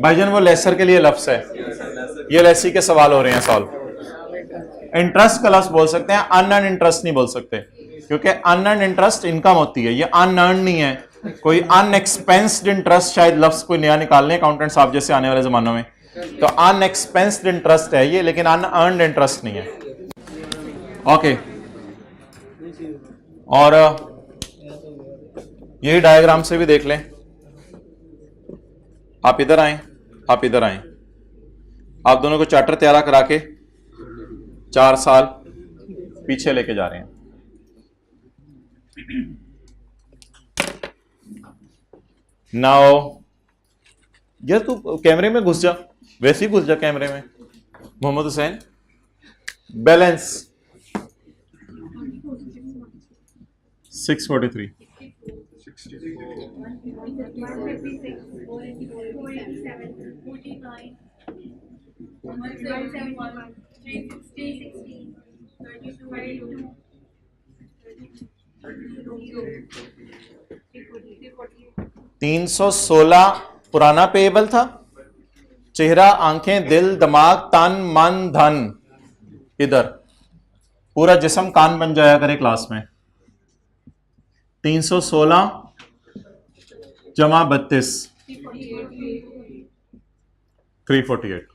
भाईजान वो लेसर के लिए लफ्ज है, ये लेसी के सवाल हो रहे हैं सॉल्व। इंटरेस्ट का लफ्ज बोल सकते हैं, अनअर्न्ड इंटरेस्ट नहीं बोल सकते, क्योंकि अनअर्न्ड इंटरेस्ट इनकम होती है, ये अनअर्न्ड नहीं है। कोई अनएक्सपेंस्ड इंटरेस्ट शायद लफ्ज कोई नया निकाल लें अकाउंटेंट साहब जैसे आने वाले जमानों में, तो अनएक्सपेंस्ड इंटरेस्ट है ये, लेकिन अनअर्न्ड इंटरेस्ट नहीं है। ओके, और यही डायग्राम से भी देख लें। आप इधर आए, आप इधर आए, आप दोनों को चार्टर तैयार करा के 4 साल पीछे लेके जा रहे हैं। नाउ यार तू कैमरे में घुस जा, वैसे ही घुस जा कैमरे में। मोहम्मद हुसैन, बैलेंस 643। $316 पुराना पेएबल था। चेहरा, आंखें, दिल, दिमाग, तन, मन, धन, इधर पूरा जिस्म कान बन जाया करे क्लास में। 316 जमा 32 348।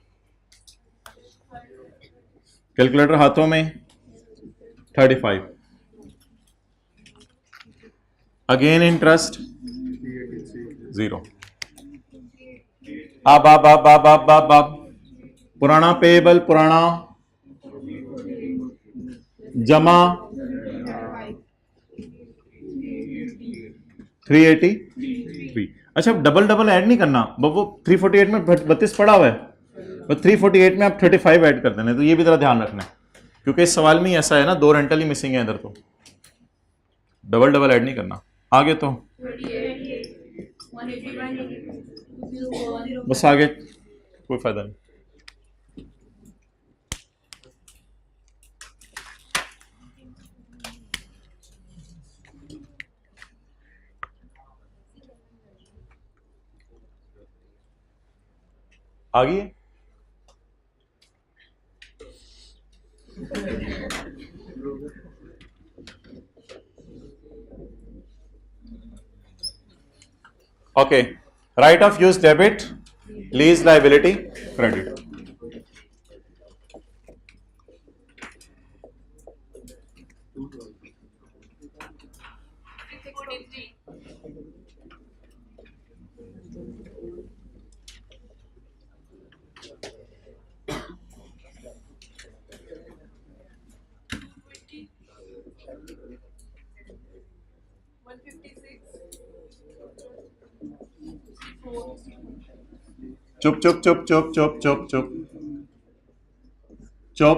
कैलकुलेटर हाथों में 35। Again interest 0। अब पुराना पेएबल, पुराना जमा 383। अच्छा, डबल डबल ऐड नहीं करना, वो 348 में 32 पड़ा हुआ है, वो 348 में आप 35 ऐड कर देना। तो ये भी जरा ध्यान रखना है, क्योंकि इस सवाल में ऐसा है ना, 2 रेंटल ही मिसिंग है इधर, तो डबल डबल ऐड नहीं करना। आगे तो बस आगे कोई फायदा नहीं। आगे okay, right of use debit, lease liability credit. चुप चुप चुप चुप चुप चुप चुप चुप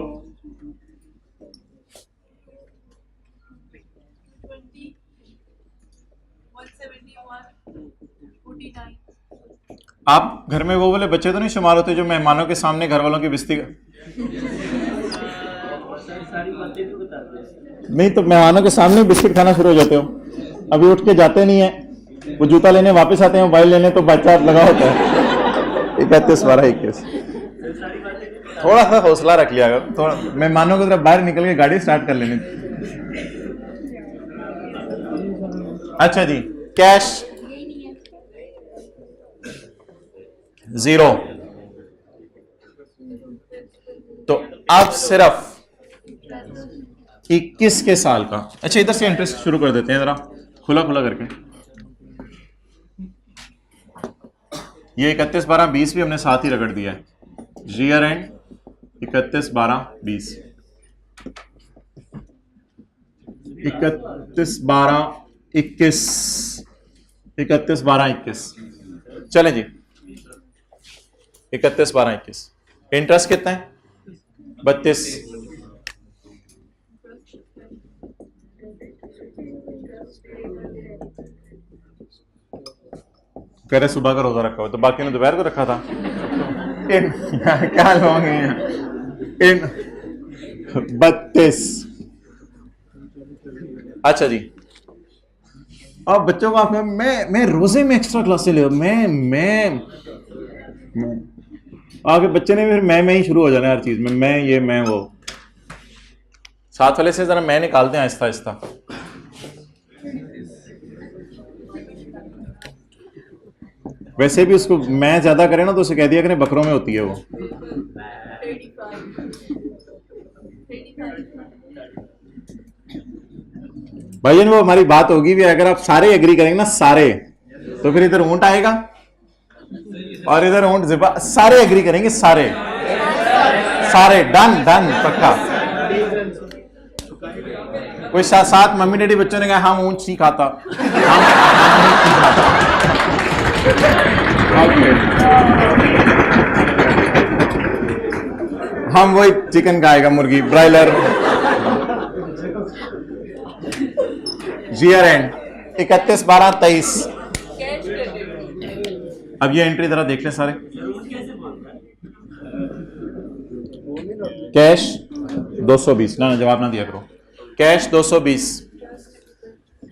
49. आप घर में वो वाले बच्चे तो नहीं शुमार होते जो मेहमानों के सामने घर वालों की बिस्ती नहीं तो मेहमानों के सामने बिस्किट खाना शुरू हो जाते हो, अभी उठ के जाते नहीं है, वो जूता लेने वापस आते हैं, मोबाइल लेने तो बच्चा लगा होता है। 31 12 21 थोड़ा सा हौसला रख लिया अगर थोड़ा मेहमानों की तरफ बाहर निकल के गाड़ी स्टार्ट कर लेनी। अच्छा जी, कैश 0, तो अब सिर्फ 21 के साल का। अच्छा इधर से इंटरेस्ट शुरू कर देते हैं जरा खुला खुला करके। ये 31 12 20 भी हमने साथ ही रगड़ दिया है, ईयर एंड 31 12 20 31 12 21 31 12 21 चले जी 31 12 21 इंटरेस्ट कितना है 32। कह रहे सुबह का रोजा रखा हुआ तो बाकी ने दोपहर को रखा था। क्या लोगे 32। अच्छा जी, अब बच्चों को आप मैं रोजे में एक्स्ट्रा क्लासेस ले मैं आगे बच्चे ने फिर मैं ही शुरू हो जाना हर चीज में, मैं ये मैं वो। साथ वाले से जरा मैं निकालते हैं आहिस्ता आहिस्ता। वैसे भी उसको मैं ज्यादा करे ना तो उसे कह दिया करें बकरों में होती है वो। 35. भाईजान वो हमारी बात होगी भी, अगर आप सारे एग्री करेंगे ना सारे, तो फिर इधर ऊंट आएगा और इधर ऊंट जिबा, सारे एग्री करेंगे सारे सारे डन डन पक्का। कोई साथ मम्मी डैडी बच्चों ने कहा हम ऊंट नहीं खाता, हम वही चिकन खाएगा, मुर्गी ब्रायलर। GR and 31 12 23। अब ये एंट्री जरा देख लें सारे। कैश 220 ना जवाब ना दिया करो। Cash 220,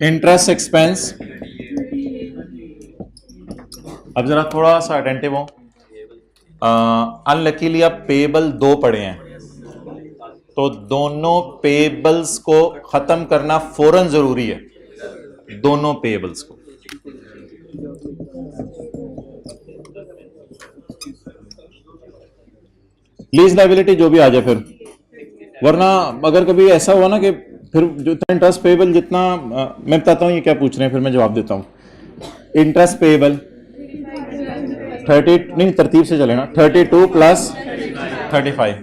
interest expense. अब जरा थोड़ा सा अटेंटिव हो। अनलकीली आप पेबल 2 पढ़े हैं तो दोनों पेबल्स को खत्म करना फौरन जरूरी है, दोनों पेबल्स को। लीज लायबिलिटी जो भी आ जाए फिर, वरना अगर कभी ऐसा हुआ ना कि फिर जो इंटरेस्ट पेबल जितना मैं बताता हूं ये क्या पूछ रहे हैं फिर मैं जवाब देता हूं। इंटरेस्ट पेबल 30 नहीं तरतीब से चले ना, 32 प्लस 35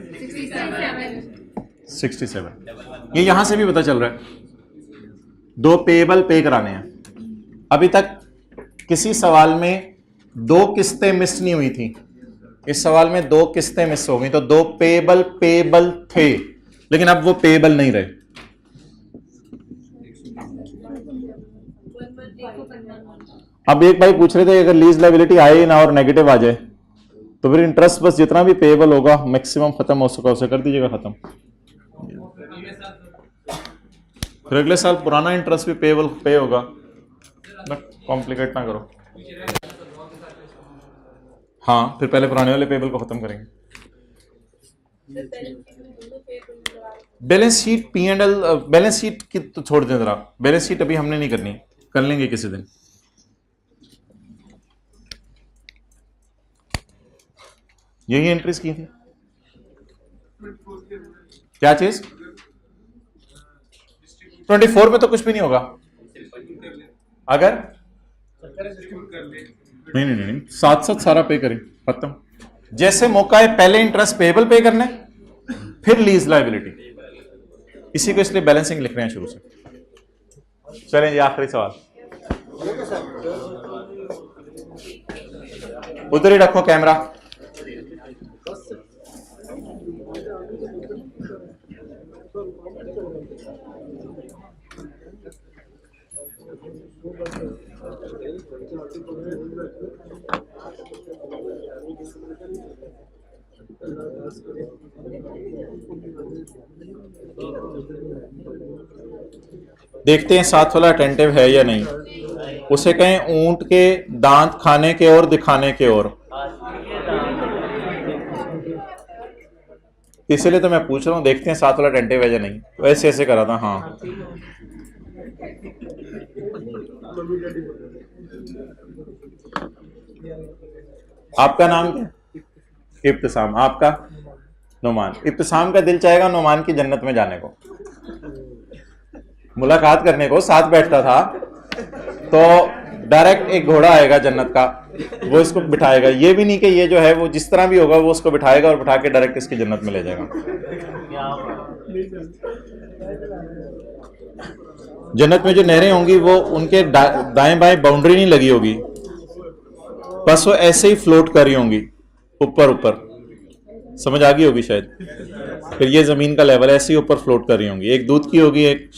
67। ये यहां से भी पता चल रहा है 2 पेबल पे कराने हैं। अभी तक किसी सवाल में 2 किस्तें मिस नहीं हुई थी, इस सवाल में 2 किस्तें मिस हो गई, तो 2 पेबल थे लेकिन अब वो पेबल नहीं रहे। अब एक भाई पूछ रहे थे अगर लीज लायबिलिटी आए ना और नेगेटिव आ जाए तो फिर इंटरेस्ट बस जितना भी पेबल होगा मैक्सिमम खत्म हो सका उसे कर दीजिएगा खत्म। फिर अगले साल पुराना इंटरेस्ट भी पेबल पे होगा, कॉम्प्लिकेट ना करो। हाँ फिर पहले पुराने वाले पेबल को खत्म करेंगे। Balance sheet P&L, balance sheet की तो छोड़ दें जरा, बैलेंस शीट अभी हमने नहीं करनी, कर लेंगे किसी दिन। यही एंट्रीज की थी। क्या चीज 24 में तो कुछ भी नहीं होगा अगर नहीं साथ साथ सारा पे करें खत्म। जैसे मौका है पहले इंटरेस्ट पेबल पे करना है फिर लीज लायबिलिटी, इसी को इसलिए बैलेंसिंग लिख रहे हैं शुरू से। चलें जी आखिरी सवाल, उधर ही रखो कैमरा। देखते हैं साथ वाला अटेंटिव है या नहीं। उसे कहें ऊंट के दांत खाने के और दिखाने के और, इसीलिए तो मैं पूछ रहा हूं, देखते हैं साथ वाला अटेंटिव है या नहीं। वैसे ऐसे करा था, हाँ। आपका नाम क्या? इब्तिसाम। आपका? नुमान। इब्तिसाम का दिल चाहेगा नुमान की जन्नत में जाने को, मुलाकात करने को। साथ बैठता था तो डायरेक्ट एक घोड़ा आएगा जन्नत का, वो इसको बिठाएगा। ये भी नहीं कि ये जो है वो जिस तरह भी होगा वो उसको बिठाएगा और बिठा के डायरेक्ट इसकी जन्नत में ले जाएगा। जन्नत में जो नहरें होंगी वो उनके दाएं बाएं बाउंड्री नहीं लगी होगी, बस वो ऐसे ही फ्लोट कर रही होंगी ऊपर ऊपर। समझ आ गई होगी शायद। फिर ये जमीन का लेवल ऐसे ही ऊपर फ्लोट कर रही होंगी। एक दूध की होगी, एक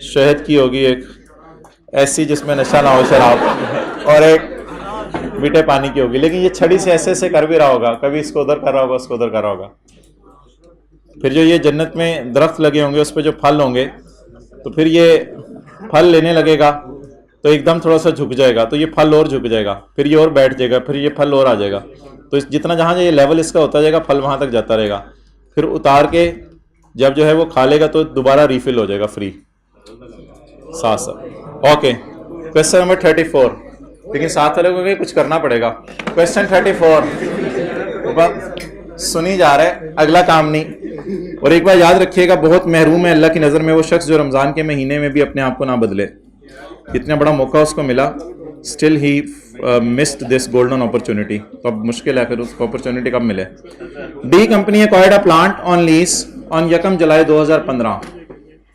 शहद की होगी, एक ऐसी जिसमें नशा ना हो शराब, और एक मीठे पानी की होगी। लेकिन ये छड़ी से ऐसे ऐसे कर भी रहा होगा, कभी इसको उधर कर रहा होगा, उसको उधर कर रहा होगा। फिर जो ये जन्नत में दरख्त लगे होंगे उस पर जो फल होंगे, तो फिर ये फल लेने लगेगा तो एकदम थोड़ा सा झुक जाएगा, तो ये फल और झुक जाएगा, फिर ये और बैठ जाएगा, फिर ये फल और आ जाएगा। तो जितना जहाँ ये लेवल इसका होता जाएगा फल वहाँ तक जाता रहेगा। फिर उतार के जब जो है वो खा लेगा तो दोबारा रिफिल हो जाएगा फ्री साथ साथ। Okay, question number 34। लेकिन साथ वाले को कुछ करना पड़ेगा। क्वेश्चन 34 सुनी जा रहा है, अगला काम नहीं। और एक बार याद रखिएगा, बहुत महरूम है अल्लाह की नज़र में वो शख्स जो रमज़ान के महीने में भी अपने आप को ना बदले। इतना बड़ा मौका उसको मिला, still he missed this golden opportunity. तो अब मुश्किल है फिर उस अपॉर्चुनिटी कब मिले। D company acquired a plant on lease on 1 July 2015।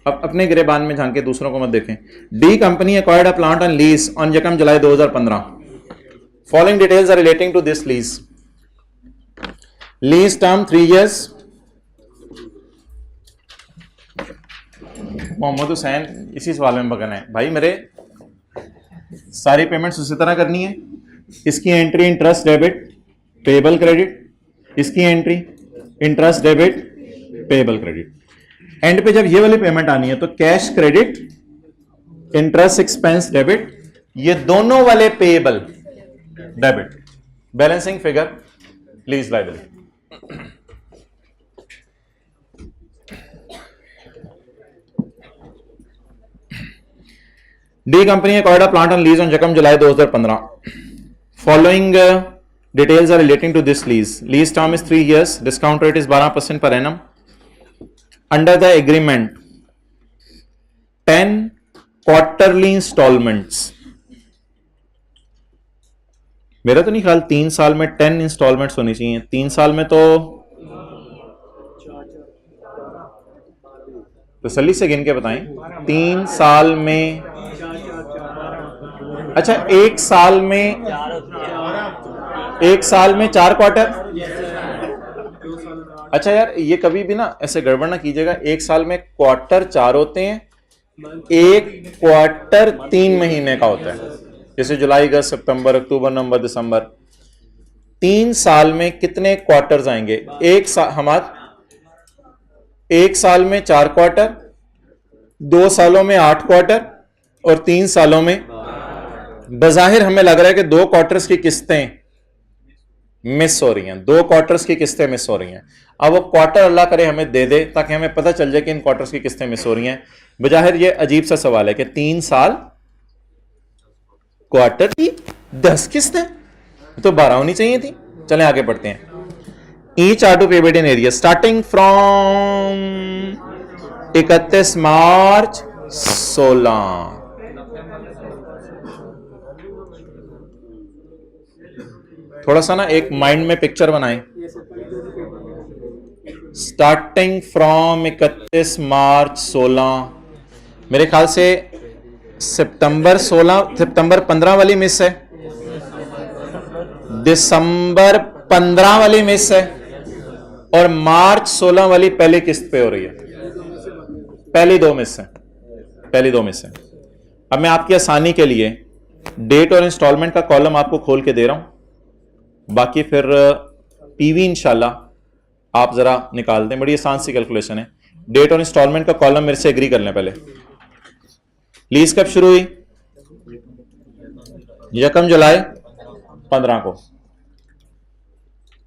अब अपने गिरेबान में झांके, दूसरों को मत देखें। The company acquired a plant on lease on 1 July 2015। Following details are relating to this lease. Lease term 3 years। Mohammad Hussain इसी सवाल में बगन है भाई। मेरे सारी पेमेंट्स उसी तरह करनी है। इसकी entry interest debit payable credit, इसकी entry interest debit payable credit. End पे जब ये वाली पेमेंट आनी है तो cash credit interest expense debit, ये दोनों वाले payable debit. Balancing figure lease liability. D company acquired a plant on lease on 1 July 2015. Following details are relating to this lease. Lease term is 3 years. Discount rate is 12% per annum. Under the agreement, 10 quarterly installments. मेरा तो नहीं ख्याल 3 साल में 10 installments होनी चाहिए। 3 साल में तो तसल्ली से गिन के बताएं। 3 साल में, अच्छा 1 साल में 4 क्वार्टर। अच्छा यार ये कभी भी ना ऐसे गड़बड़ ना कीजिएगा। 1 साल में क्वार्टर 4 होते हैं, 1 क्वार्टर 3 महीने का होता है। जैसे जुलाई, अगस्त, सितंबर, अक्टूबर, नवंबर, दिसंबर। 3 साल में कितने क्वार्टर्स आएंगे? 1 साल में 4 क्वार्टर, 2 सालों में 8 क्वार्टर और 3 सालों में, बजाहिर हमें लग रहा है कि 2 क्वार्टर्स की किस्तें मिस हो रही हैं, 2 क्वार्टर्स की किस्तें मिस हो रही हैं। अब वो क्वार्टर अल्लाह करे हमें दे दे ताकि हमें पता चल जाए कि इन क्वार्टर्स की किस्तें मिस हो रही हैं। बजाहिर ये अजीब सा सवाल है कि 3 साल क्वार्टर की 10 किस्तें, तो 12 होनी चाहिए थी। चलें आगे पढ़ते हैं। Each are two payment in arrears starting from 31 March 16। थोड़ा सा ना एक माइंड में पिक्चर बनाएं। स्टार्टिंग फ्रॉम 31 मार्च 16, मेरे ख्याल से सितंबर 15 वाली मिस है, दिसंबर 15 वाली मिस है और मार्च 16 वाली पहली किस्त पे हो रही है। पहली दो मिस है। अब मैं आपकी आसानी के लिए डेट और इंस्टॉलमेंट का कॉलम आपको खोल के दे रहा हूं, बाकी फिर पीवी इंशाल्लाह आप जरा निकाल दें, बड़ी आसान सी कैलकुलेशन है। डेट और इंस्टॉलमेंट का कॉलम मेरे से एग्री कर लें पहले। लीज कब शुरू हुई? 1 जुलाई 15 को।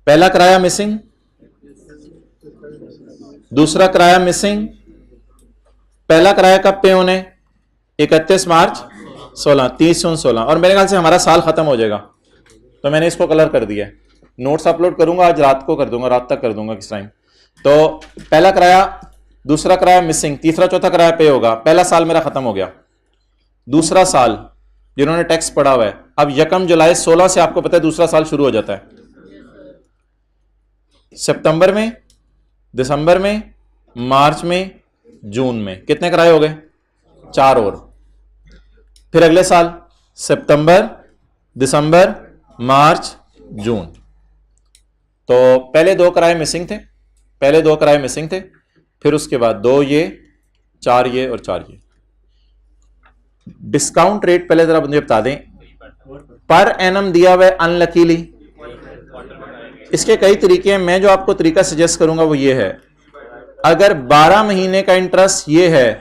पहला किराया मिसिंग, दूसरा किराया मिसिंग। पहला किराया कब पे होने? 31 मार्च 16, 30 जून 16, और मेरे ख्याल से हमारा साल खत्म हो जाएगा, तो मैंने इसको कलर कर दिया। नोट्स अपलोड करूंगा आज रात को कर दूंगा, रात तक कर दूंगा किस टाइम। तो पहला किराया, दूसरा किराया मिसिंग, तीसरा चौथा किराया पे होगा। पहला साल मेरा खत्म हो गया। दूसरा साल जिन्होंने टैक्स पढ़ा हुआ है, अब 1 जुलाई 16 से आपको पता है दूसरा साल शुरू हो जाता है। सितंबर में, दिसंबर में, मार्च में, जून में कितने किराए हो गए? 4 और। फिर अगले साल सितंबर, दिसंबर, मार्च, जून। तो पहले 2 किराए मिसिंग थे, पहले 2 किराए मिसिंग थे, फिर उसके बाद 2 ये, 4 ये और 4 ये। डिस्काउंट रेट पहले जरा मुझे बता दें। पर एनम दिया हुआ है अनलकीली। इसके कई तरीके हैं, मैं जो आपको तरीका सजेस्ट करूंगा वो ये है, अगर 12 महीने का इंटरेस्ट ये है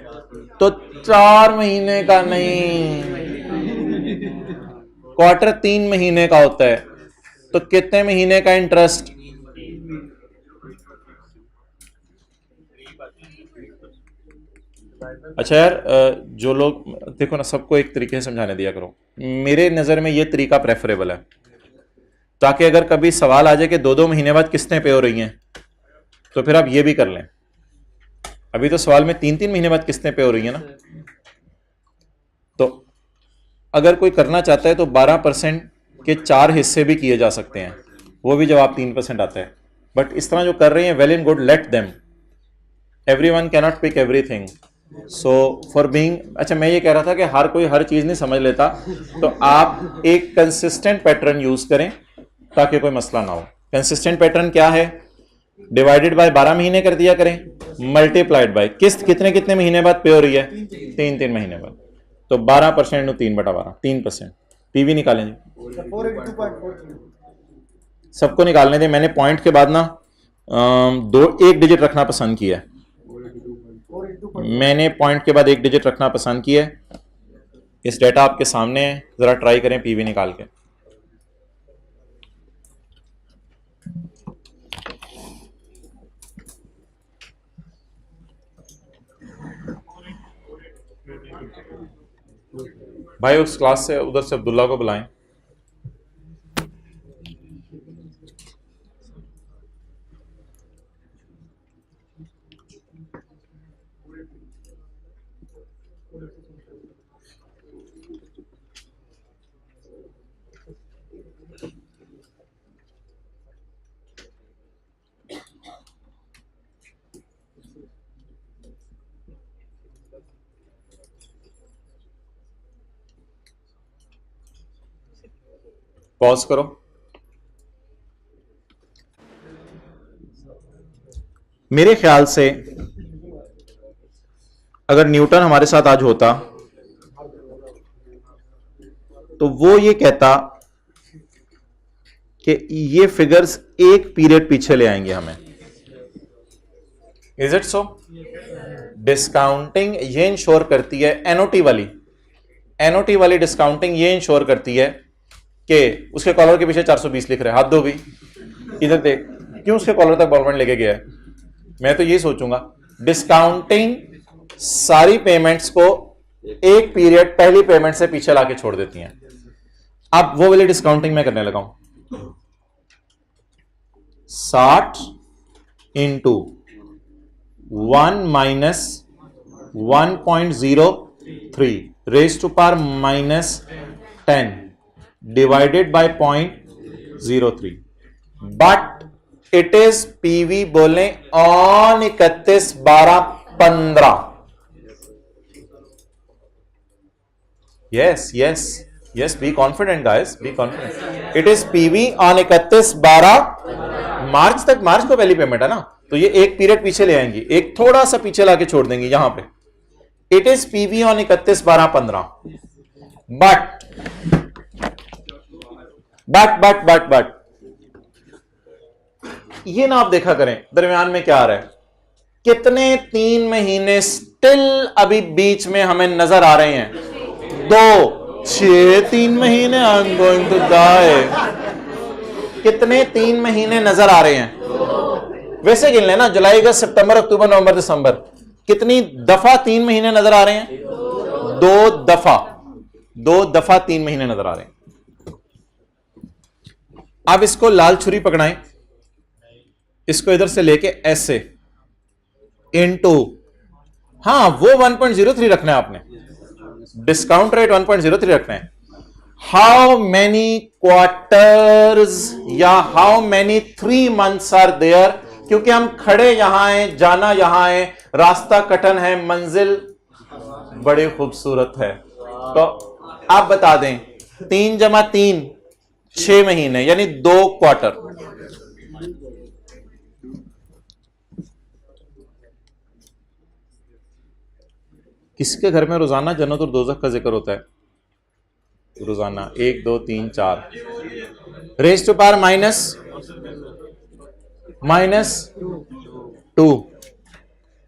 तो 4 महीने का नहीं, क्वार्टर 3 महीने का होता है, तो कितने महीने का इंटरेस्ट? अच्छा यार, जो लोग देखो ना, सबको एक तरीके से समझाने दिया करो। मेरे नजर में ये तरीका प्रेफरेबल है, ताकि अगर कभी सवाल आ जाए कि 2-2 महीने बाद किस्तें पे हो रही हैं, तो फिर आप ये भी कर लें। अभी तो सवाल में 3-3 महीने बाद किस्तें पे हो रही हैं ना। तो अगर कोई करना चाहता है तो 12% के 4 हिस्से भी किए जा सकते हैं, वो भी जवाब 3% आता है। बट इस तरह जो कर रहे हैं, well and good, let them. Everyone can not pick everything, so for being, अच्छा मैं ये कह रहा था कि हर कोई हर चीज नहीं समझ लेता, तो आप एक कंसिस्टेंट पैटर्न यूज करें ताकि कोई मसला ना हो। कंसिस्टेंट पैटर्न क्या है? डिवाइडेड बाय 12 महीने कर दिया करें, मल्टीप्लाइड बाय किस्त कितने कितने महीने बाद पे हो रही है? 3-3 महीने बाद। तो 12% 3/12, 3%। पीवी निकालें जी, सबको निकालने दें। मैंने पॉइंट के बाद ना 1 डिजिट रखना पसंद किया है। मैंने पॉइंट के बाद 1 डिजिट रखना पसंद किया है। इस डेटा आपके सामने है, जरा ट्राई करें पीवी निकाल के। भाई उस क्लास से उधर से अब्दुल्ला को बुलाएं। पॉज करो। मेरे ख्याल से अगर न्यूटन हमारे साथ आज होता तो वो ये कहता कि ये फिगर्स एक पीरियड पीछे ले आएंगे हमें। Is it so? डिस्काउंटिंग ये इंश्योर करती है, एनओटी वाली डिस्काउंटिंग ये इंश्योर करती है कि उसके कॉलर के पीछे 420 लिख रहे हैं, हाथ दो भी, इधर देख, क्यों उसके कॉलर तक गवर्नमेंट लेके गया है? मैं तो ये सोचूंगा, डिस्काउंटिंग सारी पेमेंट्स को एक पीरियड पहली पेमेंट से पीछे लाके छोड़ देती हैं। अब वो वाली डिस्काउंटिंग मैं करने लगा हूं। 60 into 1 minus 1.03 raise to power -10 divided by 0.03, but it is PV बोले on 31/12/15। yes, be confident guys, be confident. It is PV on 31/12 मार्च तक, मार्च को पहली पेमेंट है ना, तो ये एक पीरियड पीछे ले आएंगी, एक थोड़ा सा पीछे लाके छोड़ देंगी यहां पे। It is PV on 31/12/15, but ये ना आप देखा करें दरमियान में क्या आ रहा है, कितने 3 महीने स्टिल अभी बीच में हमें नजर आ रहे हैं, 2 6 3 महीने, I am going to die, कितने 3 महीने नजर आ रहे हैं? वैसे गिन लेना, जुलाई अगस्त सितंबर अक्टूबर नवंबर दिसंबर, कितनी दफा 3 महीने नजर आ रहे हैं? 2 दफा 3 महीने नजर आ रहे हैं। अब इसको लाल छुरी पकड़ाएं, इसको इधर से लेके ऐसे इनटू, हाँ वो 1.03 रखना है आपने, डिस्काउंट रेट 1.03 रखना है। हाउ मेनी क्वार्टर्स या how many 3 months are there, क्योंकि हम खड़े यहां हैं, जाना यहां है, रास्ता कठिन है, मंजिल बड़ी खूबसूरत है। तो आप बता दें 3 जमा 3 6 महीने, यानी 2 क्वार्टर। किसके घर में रोजाना जन्नत और दोज़ख का जिक्र होता है? रोजाना 1 2 3 4 रेज़ टू पावर -2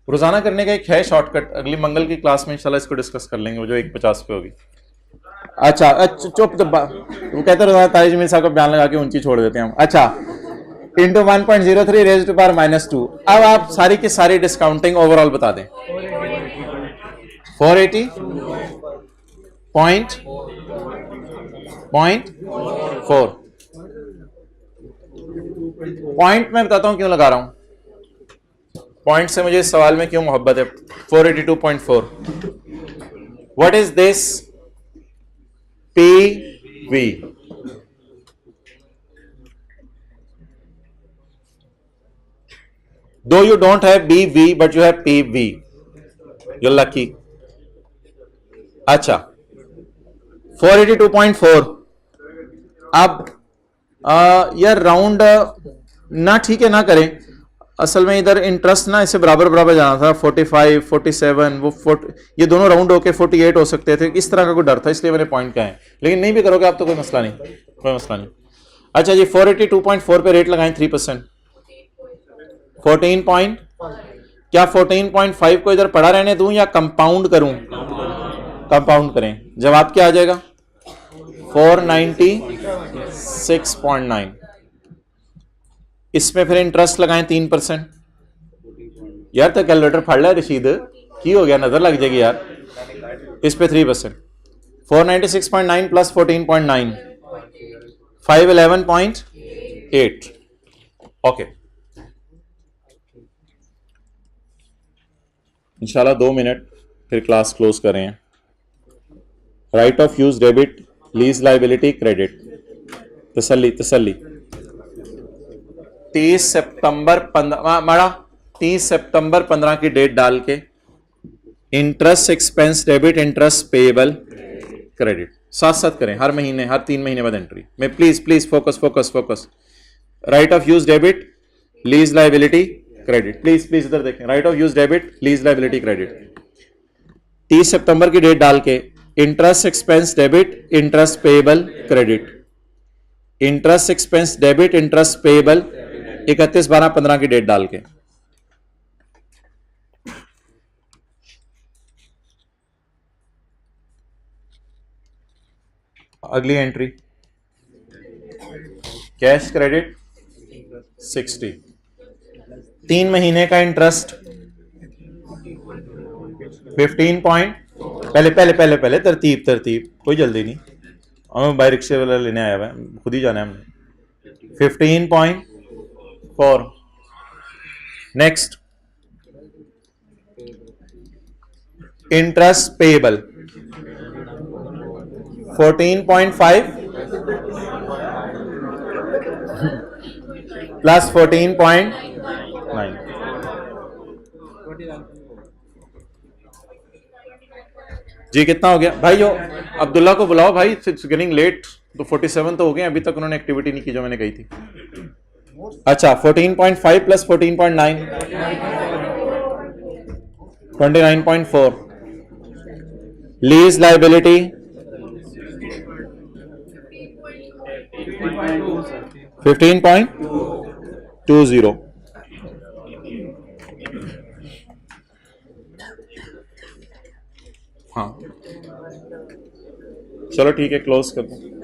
रोजाना करने का एक है शॉर्टकट, अगली मंगल की क्लास में इंशाल्लाह इसको डिस्कस कर लेंगे, वो जो 1.50 पे होगी। अच्छा चुप, तो वो कहते रोजाना तारिज मिल साहब का बयान लगा के ऊंची छोड़ देते हैं हम। अच्छा, इंटू 1.03 रेज़ टू पावर -2। अब आप सारी की सारी डिस्काउंटिंग ओवरऑल बता दें। 480.4 पॉइंट मैं बताता हूं क्यों लगा रहा हूं, पॉइंट से मुझे इस सवाल में क्यों मोहब्बत है। 482.4, what is this? PV। Though you don't have BV but you have PV, you're lucky। अच्छा 482.4। अब यार राउंड ना ठीक है ना करें, असल में इधर इंटरेस्ट ना इसे बराबर बराबर जाना था, 45 47 वो 40, ये दोनों राउंड होके 48 हो सकते थे, इस तरह का कोई डर था, इसलिए मैंने पॉइंट कहा है, लेकिन नहीं भी करोगे आप तो कोई मसला नहीं, कोई मसला नहीं। अच्छा जी 482.4 पे रेट लगाएं 3%, 14 पॉइंट, क्या 14.5 को इधर पड़ा रहने दूं या कंपाउंड करूं? कंपाउंड करें, जवाब क्या आ जाएगा? 496.9। इसमें फिर इंटरेस्ट लगाएं 3%। यार तो कैलकुलेटर फाड़ लिया रशीद, की हो गया, नजर लग जाएगी यार। इस पे 3%, 496.9 प्लस 14.9, 511.8। ओके, इंशाल्लाह 2 मिनट फिर क्लास क्लोज कर रहे हैं। Right of use debit, lease liability, credit, तसल्ली तसल्ली। 30 सितंबर 15 की डेट डाल के interest expense debit, interest payable, credit साथ साथ करें, हर महीने, हर 3 महीने बाद एंट्री में। Please please focus focus focus. Right of use debit, lease liability, credit, please please इधर देखें। Right of use debit, lease liability, credit. 30 सितंबर की डेट डाल के interest expense debit, interest payable, credit, interest expense debit, interest payable, 31/12/15 की date डाल के। अगली entry cash credit 60, 3 महीने का इंटरेस्ट 15 पॉइंट, पहले पहले पहले पहले तरतीब तरतीब, कोई जल्दी नहीं, हमें बाई रिक्शे वाला लेने आया हुआ है, खुद ही जाना है हमने। 15.4। Next interest payable 14.5 plus 14.9। जी कितना हो गया भाई? जो अब्दुल्ला को बुलाओ भाई, इट्स गेटिंग लेट। तो 47 तो हो गए, अभी तक उन्होंने एक्टिविटी नहीं की जो मैंने कही थी। अच्छा 14.5 प्लस 14.9, 29.4। Lease liability 15 point, 20। हाँ चलो ठीक है, क्लोज कर दो।